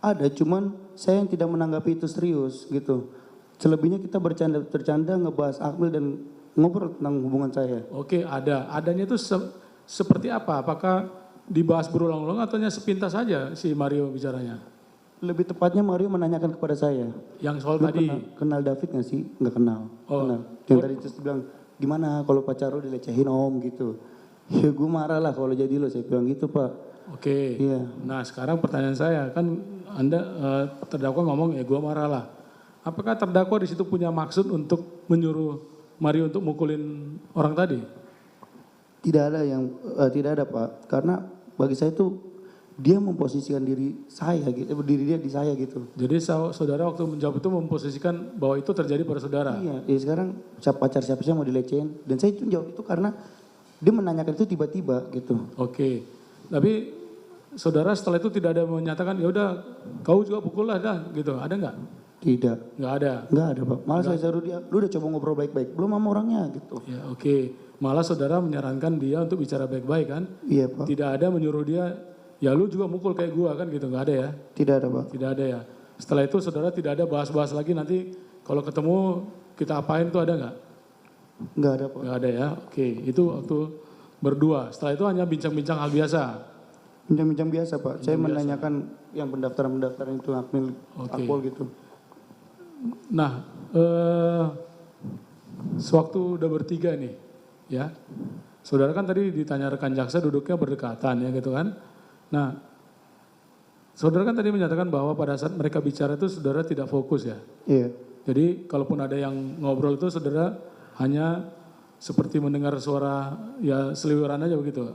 Ada, cuman saya yang tidak menanggapi itu serius gitu. Selebihnya kita bercanda ngebahas Akmil dan ngobrol tentang hubungan saya. Oke, ada. Adanya itu seperti apa? Apakah dibahas berulang-ulang atau hanya sepintas saja si Mario bicaranya? Lebih tepatnya Mario menanyakan kepada saya. Yang soal Lu tadi? kenal David gak sih? Nggak kenal. Oh. Kenal. Yang tadi terus bilang, gimana kalau pacar lu dilecehin om gitu. Ya gue marah lah kalau jadi lo, saya bilang gitu Pak. Oke. Iya. Nah sekarang pertanyaan saya, kan Anda terdakwa ngomong ya gue marah lah. Apakah terdakwa di situ punya maksud untuk menyuruh Mario untuk mukulin orang tadi? Tidak ada Pak. Karena bagi saya itu dia memposisikan diri saya gitu, diri dia di saya gitu. Jadi saudara waktu menjawab itu memposisikan bahwa itu terjadi pada saudara? Iya, ya sekarang pacar siapa sih mau dilecehin. Dan saya jawab itu karena dia menanyakan itu tiba-tiba gitu. Oke, tapi saudara setelah itu tidak ada menyatakan ya udah kau juga pukul lah dah gitu, ada nggak? Tidak. Nggak ada. Nggak ada Pak. Malah saya suruh dia, lu udah coba ngobrol baik-baik, belum sama orangnya gitu. Ya oke, malah saudara menyarankan dia untuk bicara baik-baik kan? Iya Pak. Tidak ada menyuruh dia, ya lu juga mukul kayak gua kan gitu, nggak ada ya? Tidak ada Pak. Tidak ada ya. Setelah itu saudara tidak ada bahas-bahas lagi nanti kalau ketemu kita apain tuh ada nggak? Nggak ada Pak. Nggak ada ya. Oke, itu waktu berdua. Setelah itu hanya bincang-bincang hal biasa. Bincang-bincang biasa Pak. Saya menanyakan yang pendaftaran itu Akmil, Akpol gitu. Nah, sewaktu udah bertiga nih, ya. Saudara kan tadi ditanya rekan jaksa duduknya berdekatan ya gitu kan. Nah, saudara kan tadi menyatakan bahwa pada saat mereka bicara itu saudara tidak fokus ya. Iya. Jadi kalaupun ada yang ngobrol itu saudara hanya seperti mendengar suara ya seliweran aja begitu.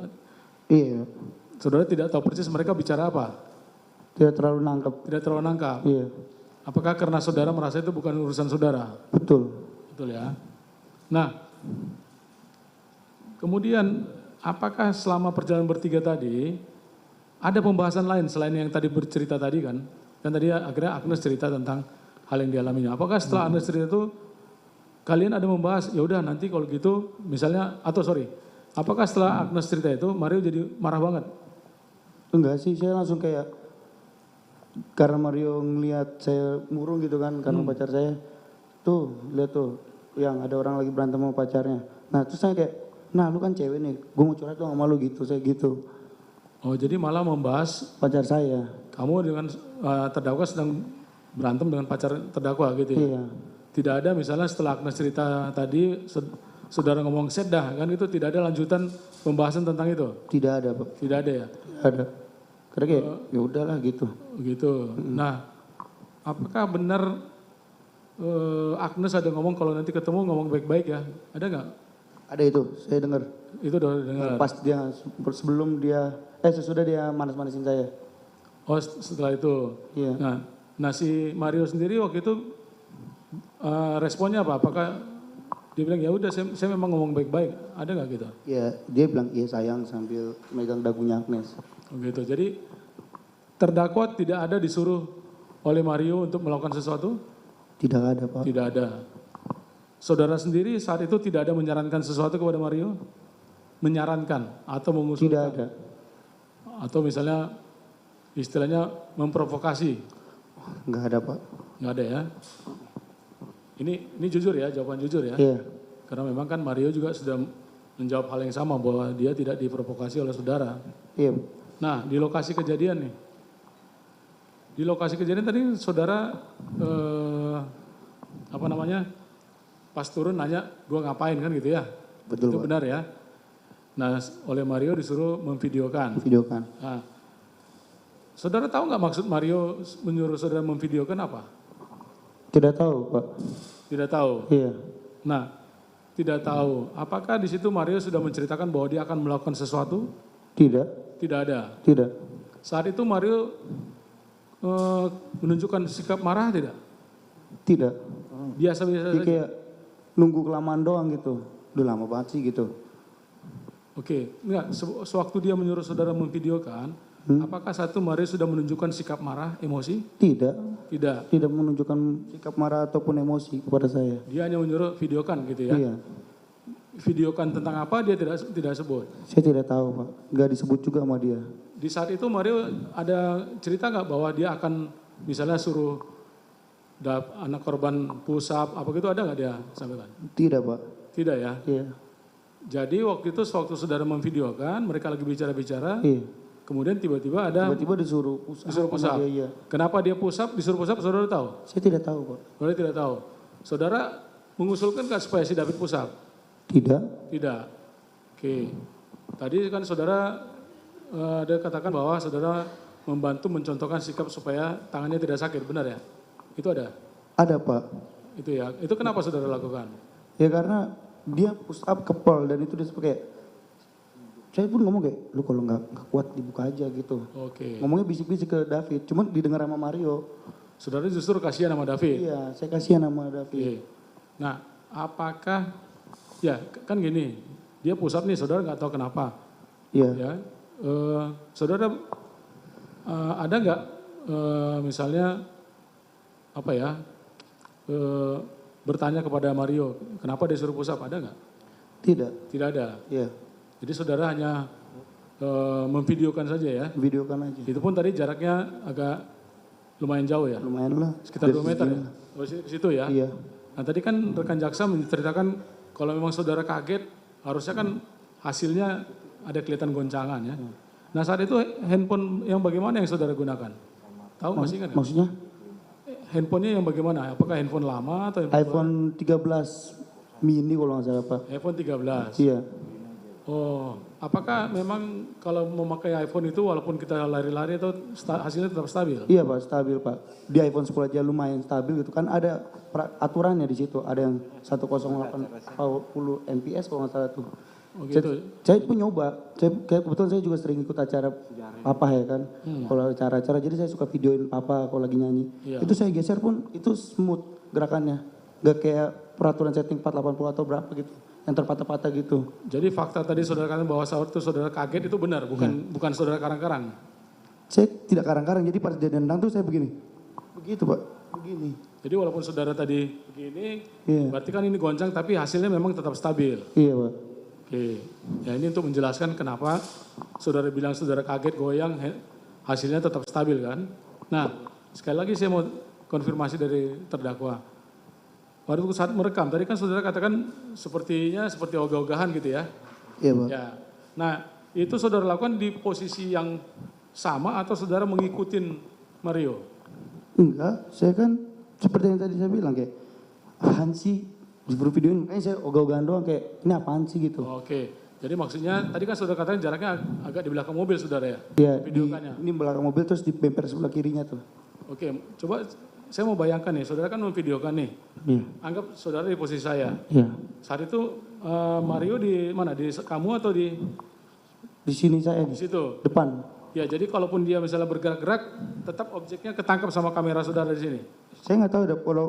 Iya. Saudara tidak tahu persis mereka bicara apa. Tidak terlalu nangkep. Tidak terlalu nangkap. Iya. Apakah karena saudara merasa itu bukan urusan saudara? Betul. Betul ya. Nah, kemudian apakah selama perjalanan bertiga tadi ada pembahasan lain selain yang tadi bercerita tadi kan? Kan tadi akhirnya Agnes cerita tentang hal yang dialaminya. Apakah setelah Agnes cerita itu kalian ada membahas, ya udah nanti kalau gitu misalnya, apakah setelah Agnes cerita itu Mario jadi marah banget? Enggak sih, saya langsung kayak karena Mario ngeliat saya murung gitu kan karena pacar saya. Tuh, lihat tuh yang ada orang lagi berantem sama pacarnya. Nah, terus saya kayak, nah lu kan cewek nih, gue mau curhat dong sama lu gitu, saya gitu. Oh, jadi malah membahas Pacar saya. kamu dengan terdakwa sedang berantem dengan pacar terdakwa gitu ya? Iya. Tidak ada misalnya setelah Agnes cerita tadi saudara ngomong sedah kan itu tidak ada lanjutan pembahasan tentang itu? Tidak ada Pak. Tidak ada ya? Tidak ada. Karena kayak ya udahlah gitu. Gitu. Nah, apakah benar Agnes ada ngomong kalau nanti ketemu ngomong baik-baik ya? Ada nggak? Ada itu, saya dengar. Itu udah dengar. Pas dia sesudah dia manas-manasin saya. Oh, setelah itu. Iya. Nah si Mario sendiri waktu itu responnya apa? Apakah dia bilang ya udah saya memang ngomong baik-baik, ada nggak gitu? Iya, dia bilang iya sayang sambil megang dagunya Agnes. Begitu. Jadi terdakwa tidak ada disuruh oleh Mario untuk melakukan sesuatu? Tidak ada Pak. Tidak ada. Saudara sendiri saat itu tidak ada menyarankan sesuatu kepada Mario? menyarankan atau mengusulkan? Tidak ada. Atau misalnya istilahnya memprovokasi? Nggak ada Pak. Nggak ada ya? Ini jujur ya, jawaban jujur ya? Iya. Karena memang kan Mario juga sudah menjawab hal yang sama bahwa dia tidak diprovokasi oleh saudara. Iya. Nah, di lokasi kejadian nih. Di lokasi kejadian tadi saudara pas turun nanya, gua ngapain kan gitu ya? Betul, Itu Pak. benar ya? Nah, oleh Mario disuruh memvideokan. Videokan. Nah, saudara tahu nggak maksud Mario menyuruh saudara memvideokan apa? Tidak tahu Pak. Tidak tahu. Iya. Nah, tidak tahu. Apakah di situ Mario sudah menceritakan bahwa dia akan melakukan sesuatu? Tidak. Tidak ada. Tidak. Saat itu Mario menunjukkan sikap marah tidak? Tidak. Biasa-biasa Dia saja. kayak nunggu kelamaan doang gitu. Udah lama banget sih gitu. Oke, enggak. Sewaktu dia menyuruh saudara memvideokan, apakah satu Mario sudah menunjukkan sikap marah, emosi? Tidak. Tidak. Tidak menunjukkan sikap marah ataupun emosi kepada saya. Dia hanya menyuruh videokan gitu ya. Iya. Videokan tentang apa dia tidak sebut. Saya tidak tahu Pak. Nggak disebut juga sama dia. Di saat itu Mario ada cerita nggak bahwa dia akan misalnya suruh anak korban push up apa gitu, ada nggak dia sampaikan? Tidak Pak. Tidak ya. Iya. Jadi waktu itu sewaktu saudara memvideokan, mereka lagi bicara-bicara, Iya. kemudian tiba-tiba ada Tiba-tiba disuruh push up. disuruh push up. sama dia, iya. Kenapa dia push up, disuruh push up, saudara tahu? Saya tidak tahu Pak. Saudara tidak tahu. Saudara mengusulkan nggak supaya si David push up? Tidak. Tidak. Oke. Tadi kan saudara ada katakan bahwa saudara membantu mencontohkan sikap supaya tangannya tidak sakit, benar ya? Itu ada? Ada Pak. Itu ya. Itu kenapa saudara lakukan? Ya karena dia push up kepel dan itu dia kayak saya pun ngomong kayak lu kalau nggak kuat dibuka aja gitu. Oke. Ngomongnya bisik-bisik ke David, cuman didengar sama Mario. Saudara justru kasihan sama David. Iya, saya kasihan sama David. Oke. Nah, apakah ya kan gini, dia push up nih, saudara nggak tahu kenapa. Iya. Ya, saudara ada nggak misalnya apa ya bertanya kepada Mario, kenapa dia suruh push up, ada nggak? Tidak. Tidak ada. Iya. Jadi saudara hanya memvideokan saja ya. Videokan aja. Itu pun tadi jaraknya agak lumayan jauh ya, Lumayan lah. sekitar Dari 2 meter sini. ya. Oh, ke situ ya. Iya. Nah tadi kan rekan jaksa menceritakan kalau memang saudara kaget, harusnya kan hasilnya ada kelihatan goncangan ya. Nah saat itu handphone yang bagaimana yang saudara gunakan? Tahu masih ingat nggak? Maksudnya Handphonenya yang bagaimana? Apakah handphone lama atau iPhone 13 mini kalau nggak salah Pak. iPhone 13? Iya. Oh, apakah memang kalau memakai iPhone itu walaupun kita lari-lari atau hasilnya tetap stabil? Iya Pak, stabil Pak. Di iPhone 10 aja lumayan stabil gitu kan, ada aturannya di situ. Ada yang 108 MPS kalau nggak salah tuh. Oh gitu. Saya pun nyoba, kayak kebetulan saya juga sering ikut acara papa ya kan. Kalau acara-acara, jadi saya suka videoin papa kalau lagi nyanyi. Iya. Itu saya geser pun itu smooth gerakannya. Gak kayak peraturan setting 480 atau berapa gitu. Yang terpatah-patah gitu. Jadi fakta tadi saudara katakan bahwa saat itu saudara kaget itu benar, bukan saudara karang-karang. Saya tidak karang-karang, jadi pas dia nendang tuh saya begini. Begitu Pak, begini. Jadi walaupun saudara tadi begini, Iya, berarti kan ini goncang tapi hasilnya memang tetap stabil. iya Pak. Oke, ya ini untuk menjelaskan kenapa saudara bilang saudara kaget goyang, hasilnya tetap stabil kan. Nah, sekali lagi saya mau konfirmasi dari terdakwa. Pada saat merekam, tadi kan saudara katakan sepertinya seperti ogah-ogahan gitu ya. Iya Pak. Ya. Nah, itu saudara lakukan di posisi yang sama atau saudara mengikutin Mario? Enggak, saya kan seperti yang tadi saya bilang kayak apaan sih? Di videoin, kayaknya saya ogah-ogahan doang kayak ini apaan sih gitu. Oke, jadi maksudnya tadi kan saudara katakan jaraknya agak di belakang mobil saudara ya? Iya, Videokannya. ini belakang mobil terus di bumper sebelah kirinya tuh. Oke, coba saya mau bayangkan nih, saudara kan memvideokan nih. Iya. Anggap saudara di posisi saya. Iya. Saat itu Mario di mana? Di kamu atau di Di sini saya di situ? depan. Ya, jadi kalaupun dia misalnya bergerak-gerak, tetap objeknya ketangkap sama kamera saudara di sini. Saya nggak tahu ada kalau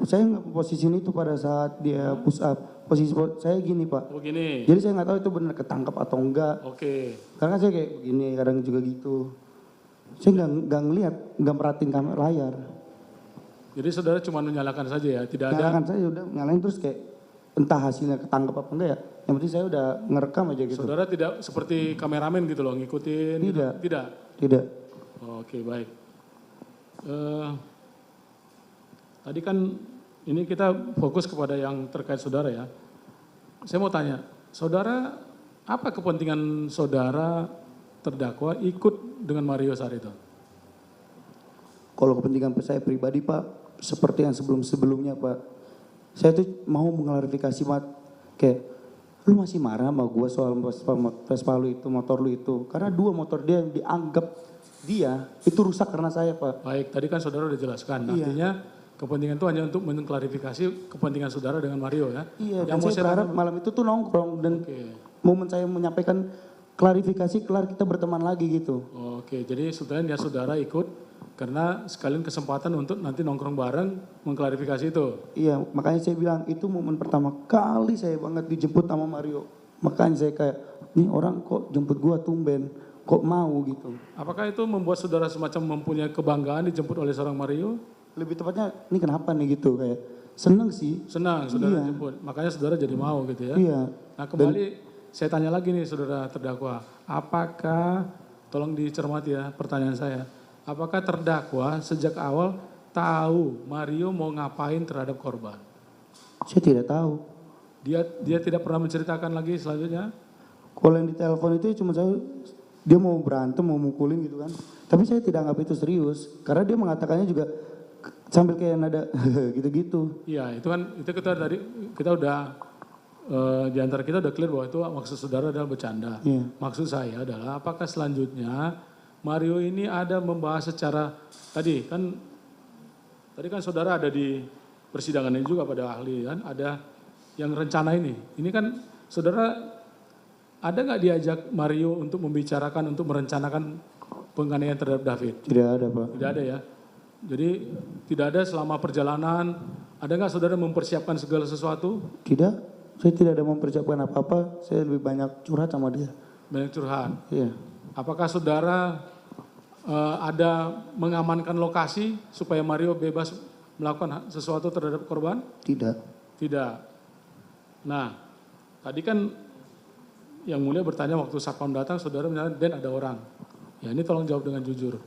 saya nggak posisi itu pada saat dia push up. Posisi saya gini Pak. Oh gini. Jadi saya nggak tahu itu benar ketangkap atau enggak. Oke. Karena saya kayak gini, kadang juga gitu. Saya nggak ngelihat, nggak merhatiin kamera layar. Jadi saudara cuma menyalakan saja ya, tidak ada. Nyalakan saya udah nyalain terus kayak entah hasilnya ketangkep apa enggak ya. Yang penting saya udah ngerekam aja gitu. Saudara tidak seperti kameramen gitu loh, ngikutin? Gitu? Tidak. Tidak? Tidak. Oke, baik. Tadi kan ini kita fokus kepada yang terkait saudara ya. Saya mau tanya, saudara, apa kepentingan saudara terdakwa ikut dengan Mario saat itu? Kalau kepentingan saya pribadi Pak, seperti yang sebelum-sebelumnya Pak, saya tuh mau mengklarifikasi Mat, kayak lu masih marah sama gue soal Vespa lu itu, motor lu itu, karena 2 motor dia yang dianggap dia itu rusak karena saya Pak. Baik, tadi kan saudara udah jelaskan, Iya. artinya kepentingan itu hanya untuk mengklarifikasi kepentingan saudara dengan Mario ya. Iya, Yang dan mau saya berharap malam itu tuh nongkrong dan momen saya menyampaikan klarifikasi kelar kita berteman lagi gitu. Oke, jadi sebenarnya niat saudara ikut karena sekalian kesempatan untuk nanti nongkrong bareng mengklarifikasi itu. Iya, makanya saya bilang itu momen pertama kali saya banget dijemput sama Mario. Makanya saya kayak, nih orang kok jemput gua tumben, kok mau gitu. Apakah itu membuat saudara semacam mempunyai kebanggaan dijemput oleh seorang Mario? Lebih tepatnya, ini kenapa nih gitu kayak seneng sih. Senang saudara Iya. dijemput, makanya saudara jadi mau gitu ya. Iya. Nah kembali saya tanya lagi nih saudara terdakwa, apakah, tolong dicermati ya pertanyaan saya, apakah terdakwa sejak awal tahu Mario mau ngapain terhadap korban? Saya tidak tahu. Dia tidak pernah menceritakan lagi selanjutnya? Kalau yang di telepon itu cuma saya, dia mau berantem, mau mukulin gitu kan. Tapi saya tidak anggap itu serius, karena dia mengatakannya juga sambil kayak nada gitu-gitu. Iya, itu kan itu kita udah di antara kita udah clear bahwa itu maksud saudara adalah bercanda. Iya. Maksud saya adalah apakah selanjutnya Mario ini ada membahas secara tadi kan saudara ada di persidangan ini juga pada ahli kan, ada yang rencana ini. Ini kan saudara ada nggak diajak Mario untuk membicarakan, untuk merencanakan penganiayaan terhadap David? Tidak ada Pak. Tidak ada ya. Jadi tidak ada selama perjalanan, ada nggak saudara mempersiapkan segala sesuatu? Tidak, saya tidak ada mempersiapkan apa-apa, saya lebih banyak curhat sama dia. Banyak curhat. Iya. Apakah saudara ada mengamankan lokasi supaya Mario bebas melakukan sesuatu terhadap korban? Tidak. Tidak. Nah, tadi kan yang mulia bertanya waktu Satpam datang, saudara menyatakan Den ada orang. Ya ini tolong jawab dengan jujur.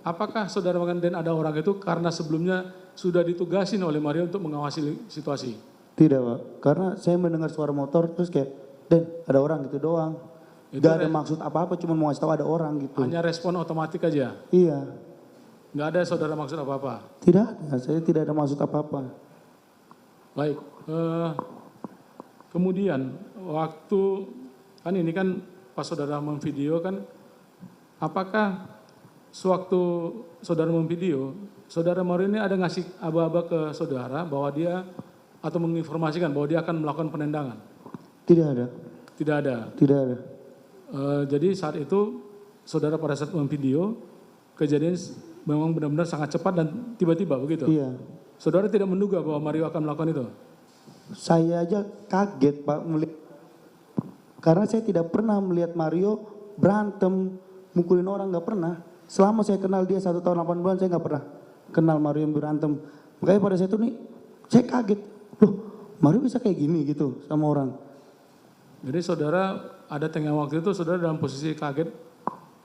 Apakah saudara mengatakan Den ada orang itu karena sebelumnya sudah ditugasin oleh Mario untuk mengawasi situasi? Tidak Pak, karena saya mendengar suara motor terus kayak, Den ada orang gitu doang. Itu Gak ada maksud apa-apa, cuma mau ngasih tahu ada orang gitu. hanya respon otomatis aja? Iya. Nggak ada saudara maksud apa-apa? Tidak ada, saya tidak ada maksud apa-apa. Baik, kemudian waktu, kan ini kan pas saudara memvideo kan, apakah sewaktu saudara memvideo, saudara Mario ini ada ngasih aba-aba ke saudara bahwa dia, atau menginformasikan bahwa dia akan melakukan penendangan? Tidak ada. Tidak ada. Tidak ada. Jadi saat itu saudara pada saat memvideo, kejadian memang benar-benar sangat cepat dan tiba-tiba begitu? Iya. Saudara tidak menduga bahwa Mario akan melakukan itu? Saya aja kaget Pak melihat, karena saya tidak pernah melihat Mario berantem, mukulin orang, nggak pernah. Selama saya kenal dia 1 tahun 8 bulan saya nggak pernah kenal Mario yang berantem. Makanya pada saat itu nih saya kaget, loh Mario bisa kayak gini gitu sama orang. Jadi saudara ada tengah waktu itu saudara dalam posisi kaget,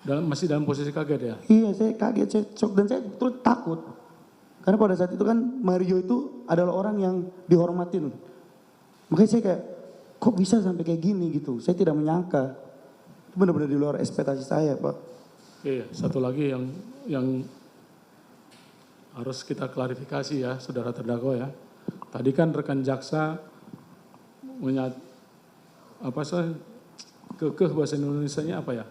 masih dalam posisi kaget ya? Iya saya kaget, saya shock dan saya betul takut. Karena pada saat itu kan Mario itu adalah orang yang dihormatin. Makanya saya kayak, kok bisa sampai kayak gini gitu. Saya tidak menyangka. Itu benar-benar di luar ekspektasi saya Pak. Iya, satu lagi yang harus kita klarifikasi ya, saudara terdakwa ya. Tadi kan rekan jaksa kekeh bahasa Indonesianya apa ya?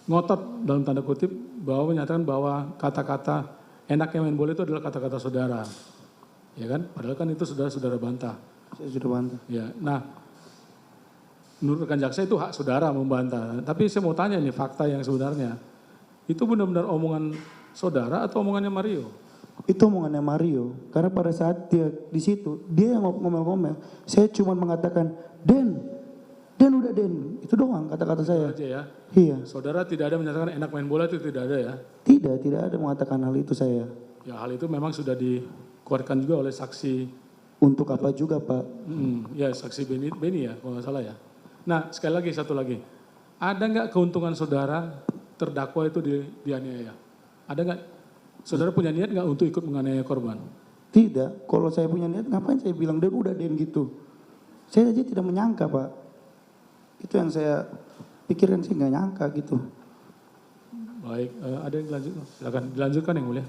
Ngotot dalam tanda kutip bahwa menyatakan bahwa kata-kata enaknya main bola itu adalah kata-kata saudara. Ya kan? Padahal kan itu saudara bantah. Saya sudah bantah. Ya. Nah, menurut rekan jaksa itu hak saudara membantah. Tapi saya mau tanya nih fakta yang sebenarnya. Itu benar-benar omongan saudara atau omongannya Mario? Itu omongannya Mario. Karena pada saat dia di situ, dia yang ngomel-ngomel. Saya cuma mengatakan, Den udah Den. Itu doang kata-kata saya. Aja ya. Iya. Saudara tidak ada menyatakan enak main bola itu tidak ada ya? Tidak ada mengatakan hal itu saya. Ya hal itu memang sudah dikuatkan juga oleh saksi Untuk apa juga Pak? Ya saksi Beni ya kalau nggak salah ya. Nah sekali lagi satu lagi, ada nggak keuntungan saudara terdakwa itu dianiaya? Ada nggak? Saudara punya niat nggak untuk ikut menganiaya korban? Tidak, kalau saya punya niat ngapain saya bilang Dan udah Den gitu. Saya aja tidak menyangka Pak. Itu yang saya pikirkan, saya nggak nyangka gitu. Baik, ada yang lanjut? Silakan dilanjutkan yang mulia.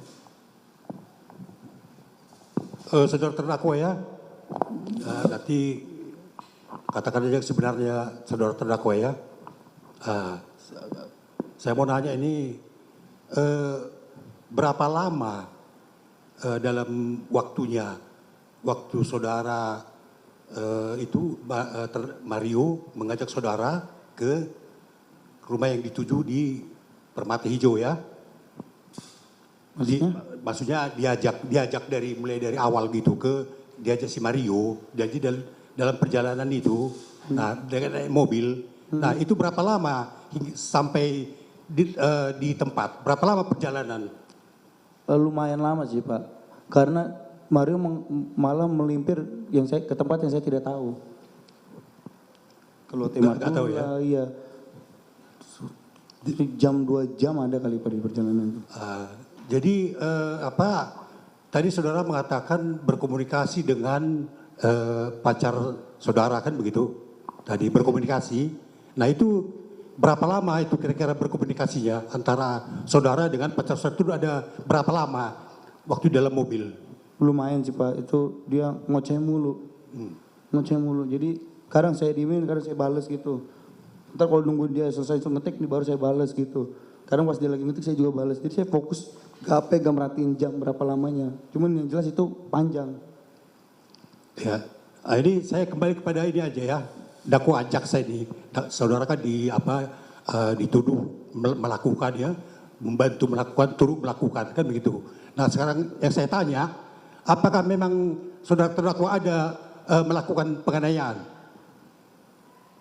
Saudara terdakwa ya, nanti katakan aja sebenarnya saudara terdakwa ya. Saya mau nanya ini berapa lama dalam waktunya waktu saudara Mario mengajak saudara ke rumah yang dituju di Permata Hijau ya? Maksudnya diajak mulai dari awal gitu diajak si Mario, jadi dalam perjalanan itu, nah dengan naik mobil, nah itu berapa lama sampai di tempat, berapa lama perjalanan? Lumayan lama sih Pak, karena Mario malah melimpir ke tempat yang saya tidak tahu. Kalau tema tahu ya? Iya, jam 2 jam ada kali Pak di perjalanan itu. Jadi tadi saudara mengatakan berkomunikasi dengan pacar saudara kan begitu? Tadi berkomunikasi. Nah itu berapa lama itu kira-kira berkomunikasinya antara saudara dengan pacar saudara itu ada berapa lama waktu dalam mobil? Lumayan sih Pak, itu dia ngoceh mulu. Ngoceh mulu, jadi kadang saya diemin, kadang saya bales gitu. Ntar kalau nunggu dia selesai ngetik nih baru saya bales gitu. Kadang pas dia lagi ngetik saya juga bales, jadi saya fokus gak pegang merhatiin jam berapa lamanya. Cuman yang jelas itu panjang. Ya, ini saya kembali kepada ini aja ya. Dakwaan jaksa ini, saudara kan dituduh melakukan ya, membantu melakukan, turut melakukan kan begitu. Nah sekarang yang saya tanya, apakah memang saudara terdakwa ada melakukan penganiayaan?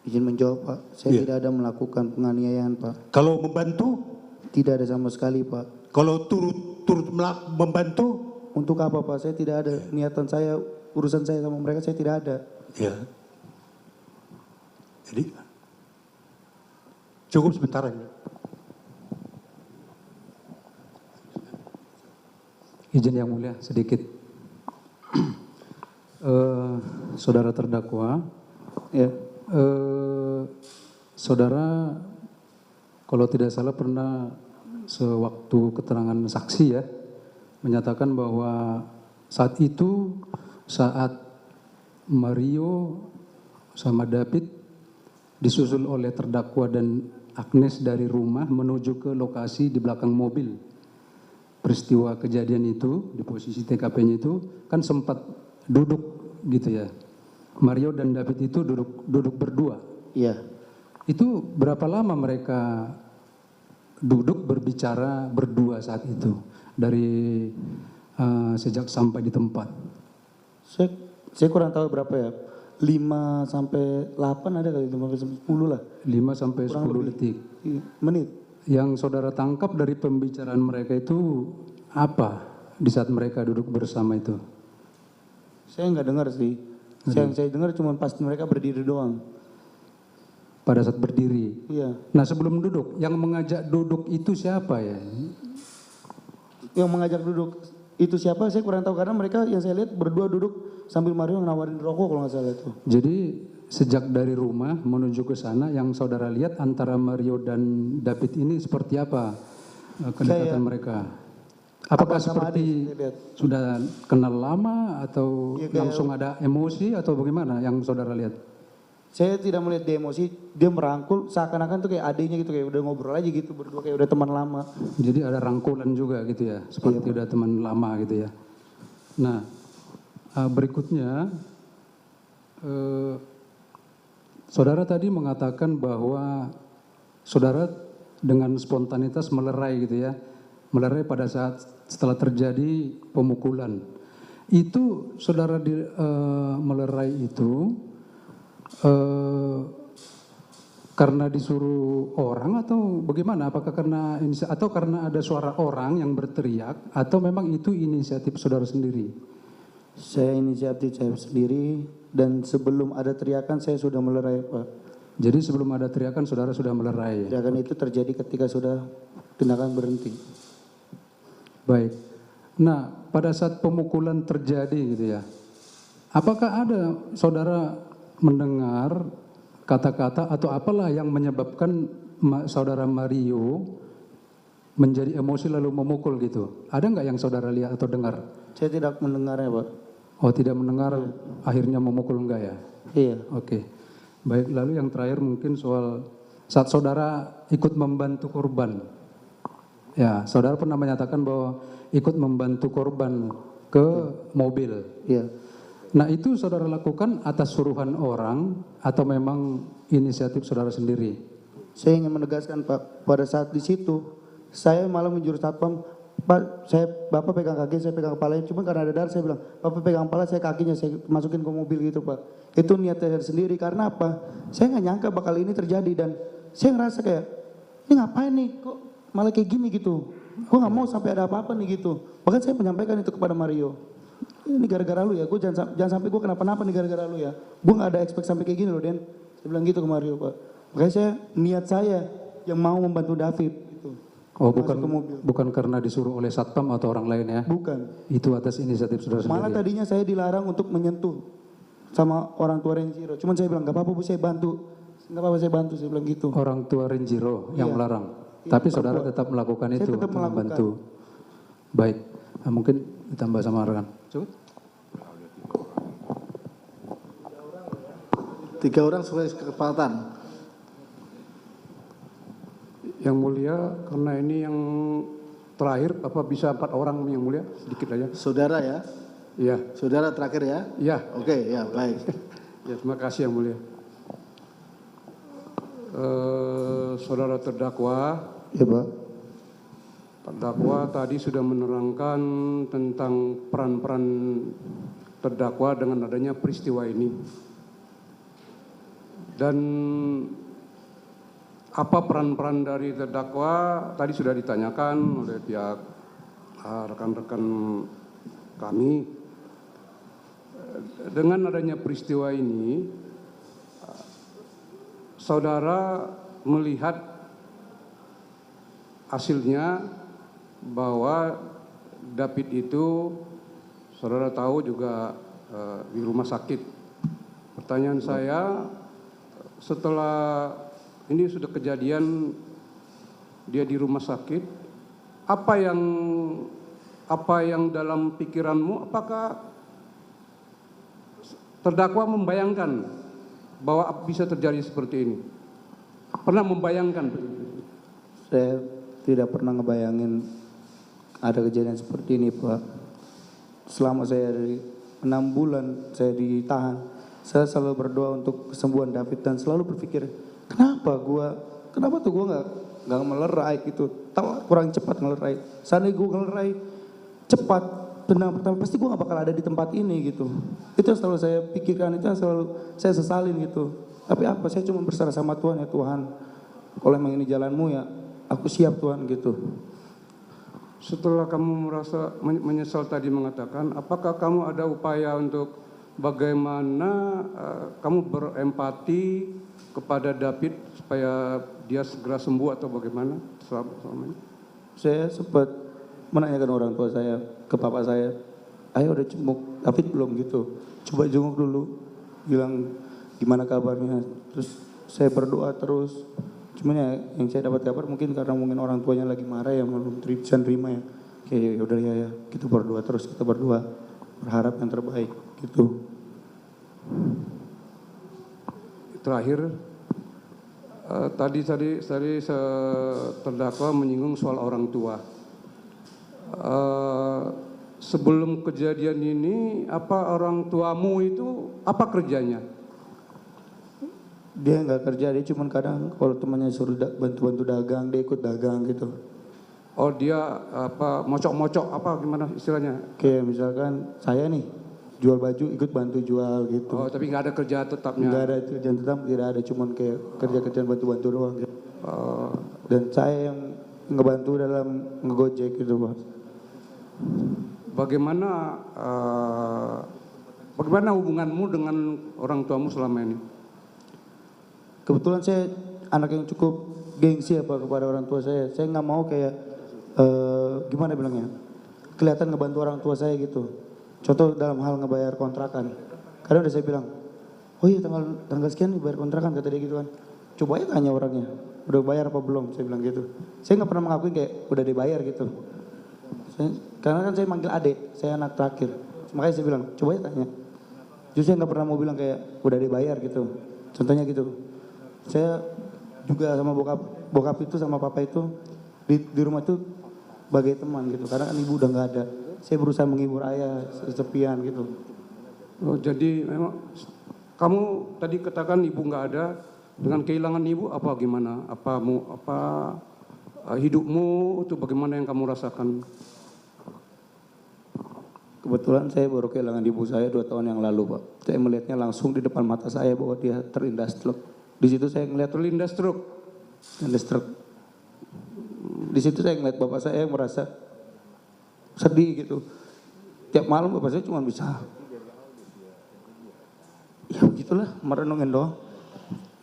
Izin menjawab Pak, saya tidak ada melakukan penganiayaan Pak. Kalau membantu? Tidak ada sama sekali Pak. Kalau turut membantu? Untuk apa Pak? Saya tidak ada niatan saya, urusan saya sama mereka saya tidak ada. Ya. Jadi cukup sebentar ya. Izin yang mulia sedikit. Saudara terdakwa, Ya. Saudara kalau tidak salah pernah sewaktu keterangan saksi ya menyatakan bahwa saat Mario sama David disusul oleh terdakwa dan Agnes dari rumah menuju ke lokasi di belakang mobil. Peristiwa kejadian itu di posisi TKP-nya itu kan sempat duduk gitu ya. Mario dan David itu duduk berdua. Iya. Itu berapa lama mereka duduk berbicara berdua saat itu dari sejak sampai di tempat? Saya kurang tahu berapa ya. 5 sampai 8 ada kali, 5 sampai 10 lah. 5 sampai 10 detik. Menit. Yang saudara tangkap dari pembicaraan mereka itu apa di saat mereka duduk bersama itu? Saya nggak dengar sih. Yang saya dengar cuma pas mereka berdiri doang. Pada saat berdiri? Iya. Nah sebelum duduk, yang mengajak duduk itu siapa ya? Yang mengajak duduk itu siapa saya kurang tahu, karena mereka yang saya lihat berdua duduk sambil Mario nawarin rokok kalau nggak salah itu. Jadi sejak dari rumah menuju ke sana yang saudara lihat antara Mario dan David ini seperti apa kedekatan mereka? Apakah seperti sudah kenal lama atau langsung ada emosi atau bagaimana yang saudara lihat? Saya tidak melihat dia emosi, dia merangkul seakan-akan tuh kayak adiknya gitu, kayak udah ngobrol aja gitu berdua, kayak udah teman lama. Jadi ada rangkulan juga gitu ya, seperti udah teman lama gitu ya. Nah, berikutnya saudara tadi mengatakan bahwa saudara dengan spontanitas melerai gitu ya, melerai pada saat setelah terjadi pemukulan. Itu saudara melerai itu karena disuruh orang atau bagaimana? Apakah karena atau karena ada suara orang yang berteriak atau memang itu inisiatif saudara sendiri? Saya inisiatif saya sendiri dan sebelum ada teriakan saya sudah melerai Pak. Jadi sebelum ada teriakan saudara sudah melerai. Teriakan itu terjadi ketika sudah tindakan berhenti. Baik. Nah, pada saat pemukulan terjadi gitu ya, apakah ada saudara mendengar kata-kata atau apalah yang menyebabkan saudara Mario menjadi emosi lalu memukul gitu? Ada nggak yang saudara lihat atau dengar? Saya tidak mendengarnya Pak. Oh, tidak mendengar, akhirnya memukul enggak ya? Iya. Oke. Baik, lalu yang terakhir mungkin soal saat saudara ikut membantu korban. Ya, saudara pernah menyatakan bahwa ikut membantu korban ke mobil. Iya. Nah, itu saudara lakukan atas suruhan orang atau memang inisiatif saudara sendiri? Saya ingin menegaskan Pak, pada saat di situ saya malah menjurus satpam, Pak, Bapak pegang kaki, saya pegang kepalanya. Cuma karena ada darah, saya bilang, Bapak pegang kepala, saya kakinya, saya masukin ke mobil gitu Pak. Itu niat saya sendiri, karena apa? Saya nggak nyangka bakal ini terjadi dan saya ngerasa kayak, ini ngapain nih, kok malah kayak gini gitu. Gue nggak mau sampai ada apa-apa nih gitu. Bahkan saya menyampaikan itu kepada Mario. Ini gara-gara lu ya, gue jangan sampai gue kenapa-napa nih gara-gara lu ya. Gue nggak ada expect sampai kayak gini loh Den. Saya bilang gitu ke Mario Pak. Makanya niat saya yang mau membantu David. Gitu. Oh, bukan karena disuruh oleh satpam atau orang lain ya? Bukan. Itu atas inisiatif saudara sendiri? Malah tadinya saya dilarang untuk menyentuh sama orang tua Renjiro. Cuman saya bilang, gak apa-apa Bu, saya bantu. Gak apa-apa saya bantu, saya bilang gitu. Orang tua Renjiro yang Iya. melarang? Iya, Tapi saudara tetap melakukan Saya itu tetap untuk melakukan. membantu? Baik, nah, mungkin ditambah sama rekan. Cukup? 3 orang sesuai kesepakatan. Yang mulia, karena ini yang terakhir, apa bisa 4 orang yang mulia? Sedikit aja. Saudara ya? Iya. Saudara terakhir ya? Iya. Oke, ya baik. Ya, terima kasih yang mulia. Saudara terdakwa, Ya Pak. terdakwa tadi sudah menerangkan tentang peran-peran terdakwa dengan adanya peristiwa ini. Dan apa peran-peran dari terdakwa tadi sudah ditanyakan oleh pihak rekan-rekan kami. Dengan adanya peristiwa ini, saudara melihat hasilnya bahwa David itu saudara tahu juga di rumah sakit. Pertanyaan saya, setelah ini sudah kejadian dia di rumah sakit, apa yang dalam pikiranmu, apakah terdakwa membayangkan bahwa bisa terjadi seperti ini? Pernah membayangkan? Saya tidak pernah ngebayangin ada kejadian seperti ini Pak. Selama saya 6 bulan saya ditahan, saya selalu berdoa untuk kesembuhan David dan selalu berpikir, kenapa tuh gue nggak melerai gitu, kurang cepat ngelerai. Seandainya gue ngelerai cepat, tenang pertama pasti gue nggak bakal ada di tempat ini gitu. Itu yang selalu saya pikirkan, itu yang selalu saya sesalin gitu. Tapi apa, saya cuma berserah sama Tuhan, ya Tuhan, kalau emang ini jalanmu ya aku siap Tuhan gitu. Setelah kamu merasa menyesal tadi mengatakan, apakah kamu ada upaya untuk bagaimana kamu berempati kepada David supaya dia segera sembuh atau bagaimana selama ini? Saya sempat menanyakan orang tua saya ke papa saya, ayo udah jenguk David belum gitu, coba jenguk dulu, bilang gimana kabarnya. Terus saya berdoa terus, cuman ya yang saya dapat kabar mungkin karena mungkin orang tuanya lagi marah ya, belum bisa nerima ya. Kayak yaudah ya, kita berdoa terus, kita berdoa berharap yang terbaik gitu. Terakhir, tadi terdakwa menyinggung soal orang tua. Sebelum kejadian ini, apa orang tuamu itu apa kerjanya? Dia nggak kerja, dia cuma kadang kalau temannya suruh bantu-bantu dagang, dia ikut dagang gitu. Oh, dia apa mocok-mocok apa gimana istilahnya? Kayak misalkan saya nih jual baju ikut bantu jual gitu. Oh, tapi nggak ada kerja tetapnya? Nggak ada kerjaan tetap, tidak ada, cuman kayak kerja-kerjaan bantu-bantu doang gitu. Dan saya yang ngebantu dalam ngegojek gitu Pak. bagaimana hubunganmu dengan orang tuamu selama ini? Kebetulan saya anak yang cukup gengsi apa kepada orang tua saya. Saya nggak mau kayak gimana bilangnya, kelihatan ngebantu orang tua saya gitu. Contoh dalam hal ngebayar kontrakan. Kadang udah saya bilang, oh iya tanggal sekian nih bayar kontrakan, kata dia gitu kan. Coba aja tanya orangnya, udah bayar apa belum? Saya bilang gitu. Saya nggak pernah mengakui kayak udah dibayar gitu. Karena kan saya manggil adik, saya anak terakhir. Makanya saya bilang, coba aja tanya. Justru saya nggak pernah mau bilang kayak udah dibayar gitu. Contohnya gitu. Saya juga sama bokap itu sama papa itu di rumah itu bagai teman gitu. Karena kan ibu udah nggak ada. Saya berusaha menghibur ayah sesepian gitu. Oh, jadi memang kamu tadi katakan ibu nggak ada, dengan kehilangan ibu apa gimana? Hidupmu itu bagaimana yang kamu rasakan? Kebetulan saya baru kehilangan ibu saya 2 tahun yang lalu, Pak. Saya melihatnya langsung di depan mata saya bahwa dia terlindas truk. Di situ saya ngelihat Terlindas truk. Di situ saya ngeliat bapak saya yang merasa sedih gitu. Tiap malam bapak saya cuma bisa, ya begitulah, merenungin doang.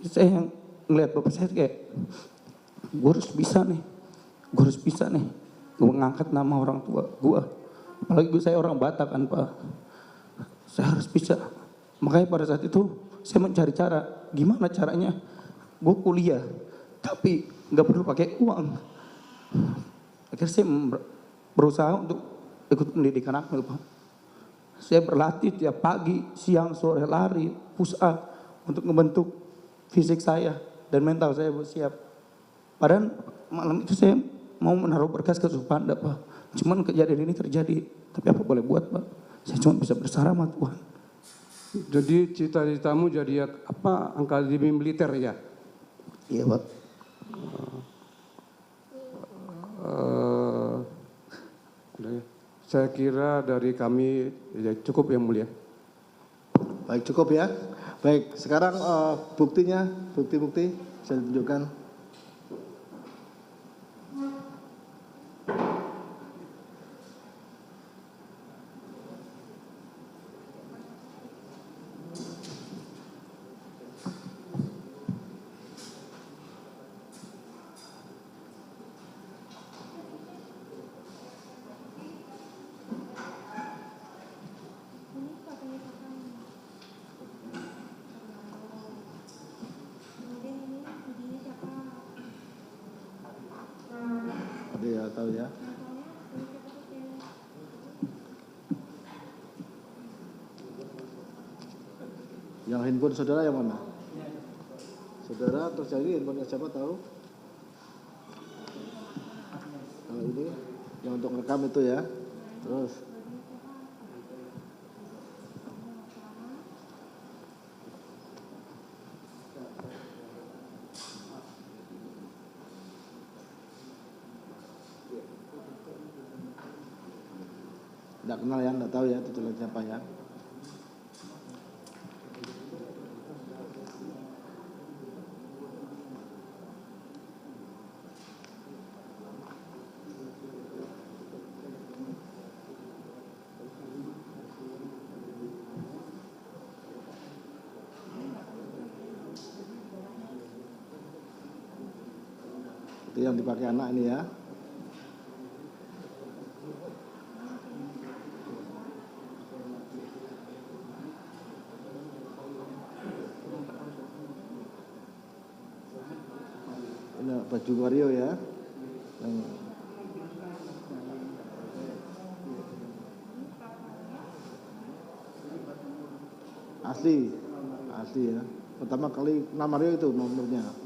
Saya yang ngeliat bapak saya kayak, gue harus bisa nih, gue ngangkat nama orang tua gue. Apalagi saya orang Batak kan Pak, saya harus bisa. Makanya pada saat itu saya mencari cara, gimana caranya gue kuliah, tapi nggak perlu pakai uang. Akhirnya saya berusaha untuk ikut pendidikan akmil Pak. Saya berlatih tiap pagi, siang, sore, lari, push up untuk membentuk fisik saya dan mental saya siap. Padahal malam itu saya mau menaruh berkas ke Supanda Pak. Cuman kejadian ini terjadi, tapi apa boleh buat Pak? Saya cuma bisa berserah sama Tuhan. Jadi cita-citamu jadi apa? Akademi militer ya? Iya Pak. Saya kira dari kami ya cukup yang mulia. Baik, cukup ya. Baik, sekarang buktinya, bukti-bukti saya tunjukkan. Ya, tahu ya. Yang handphone saudara yang mana? Saudara terjadi handphonenya siapa tahu? Kalau ini yang untuk rekam itu ya. Terus tidak kenal ya, tidak tahu ya titulan siapa ya. Itu yang dipakai anak ini ya. Ini baju Wario ya. Asli ya. Pertama kali nama Mario itu nomornya.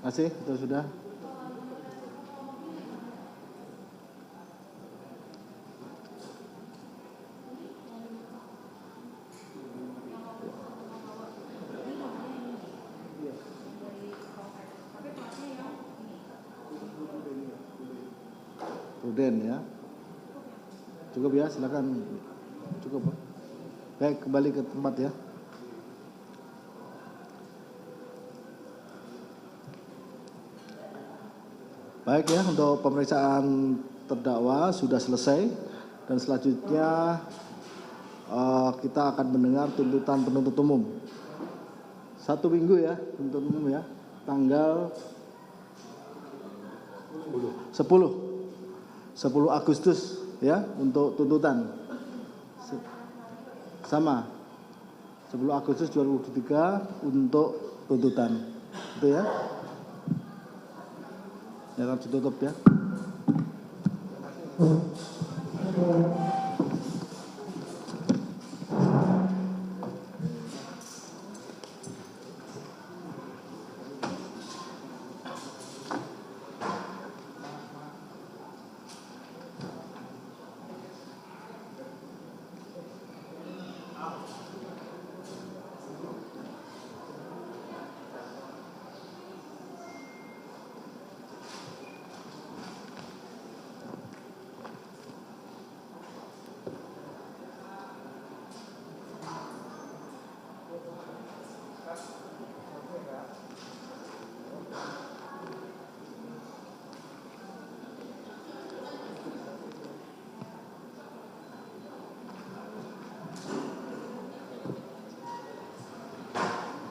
Masih, itu sudah. Pruden ya. Cukup ya, silakan. Cukup. Baik, kembali ke tempat ya. Baik ya, untuk pemeriksaan terdakwa sudah selesai dan selanjutnya kita akan mendengar tuntutan penuntut umum. 1 minggu ya, penuntut umum ya, tanggal 10 Agustus ya untuk tuntutan. Sama 10 Agustus 2023 untuk tuntutan. Itu ya. Ya, harus ditutup ya.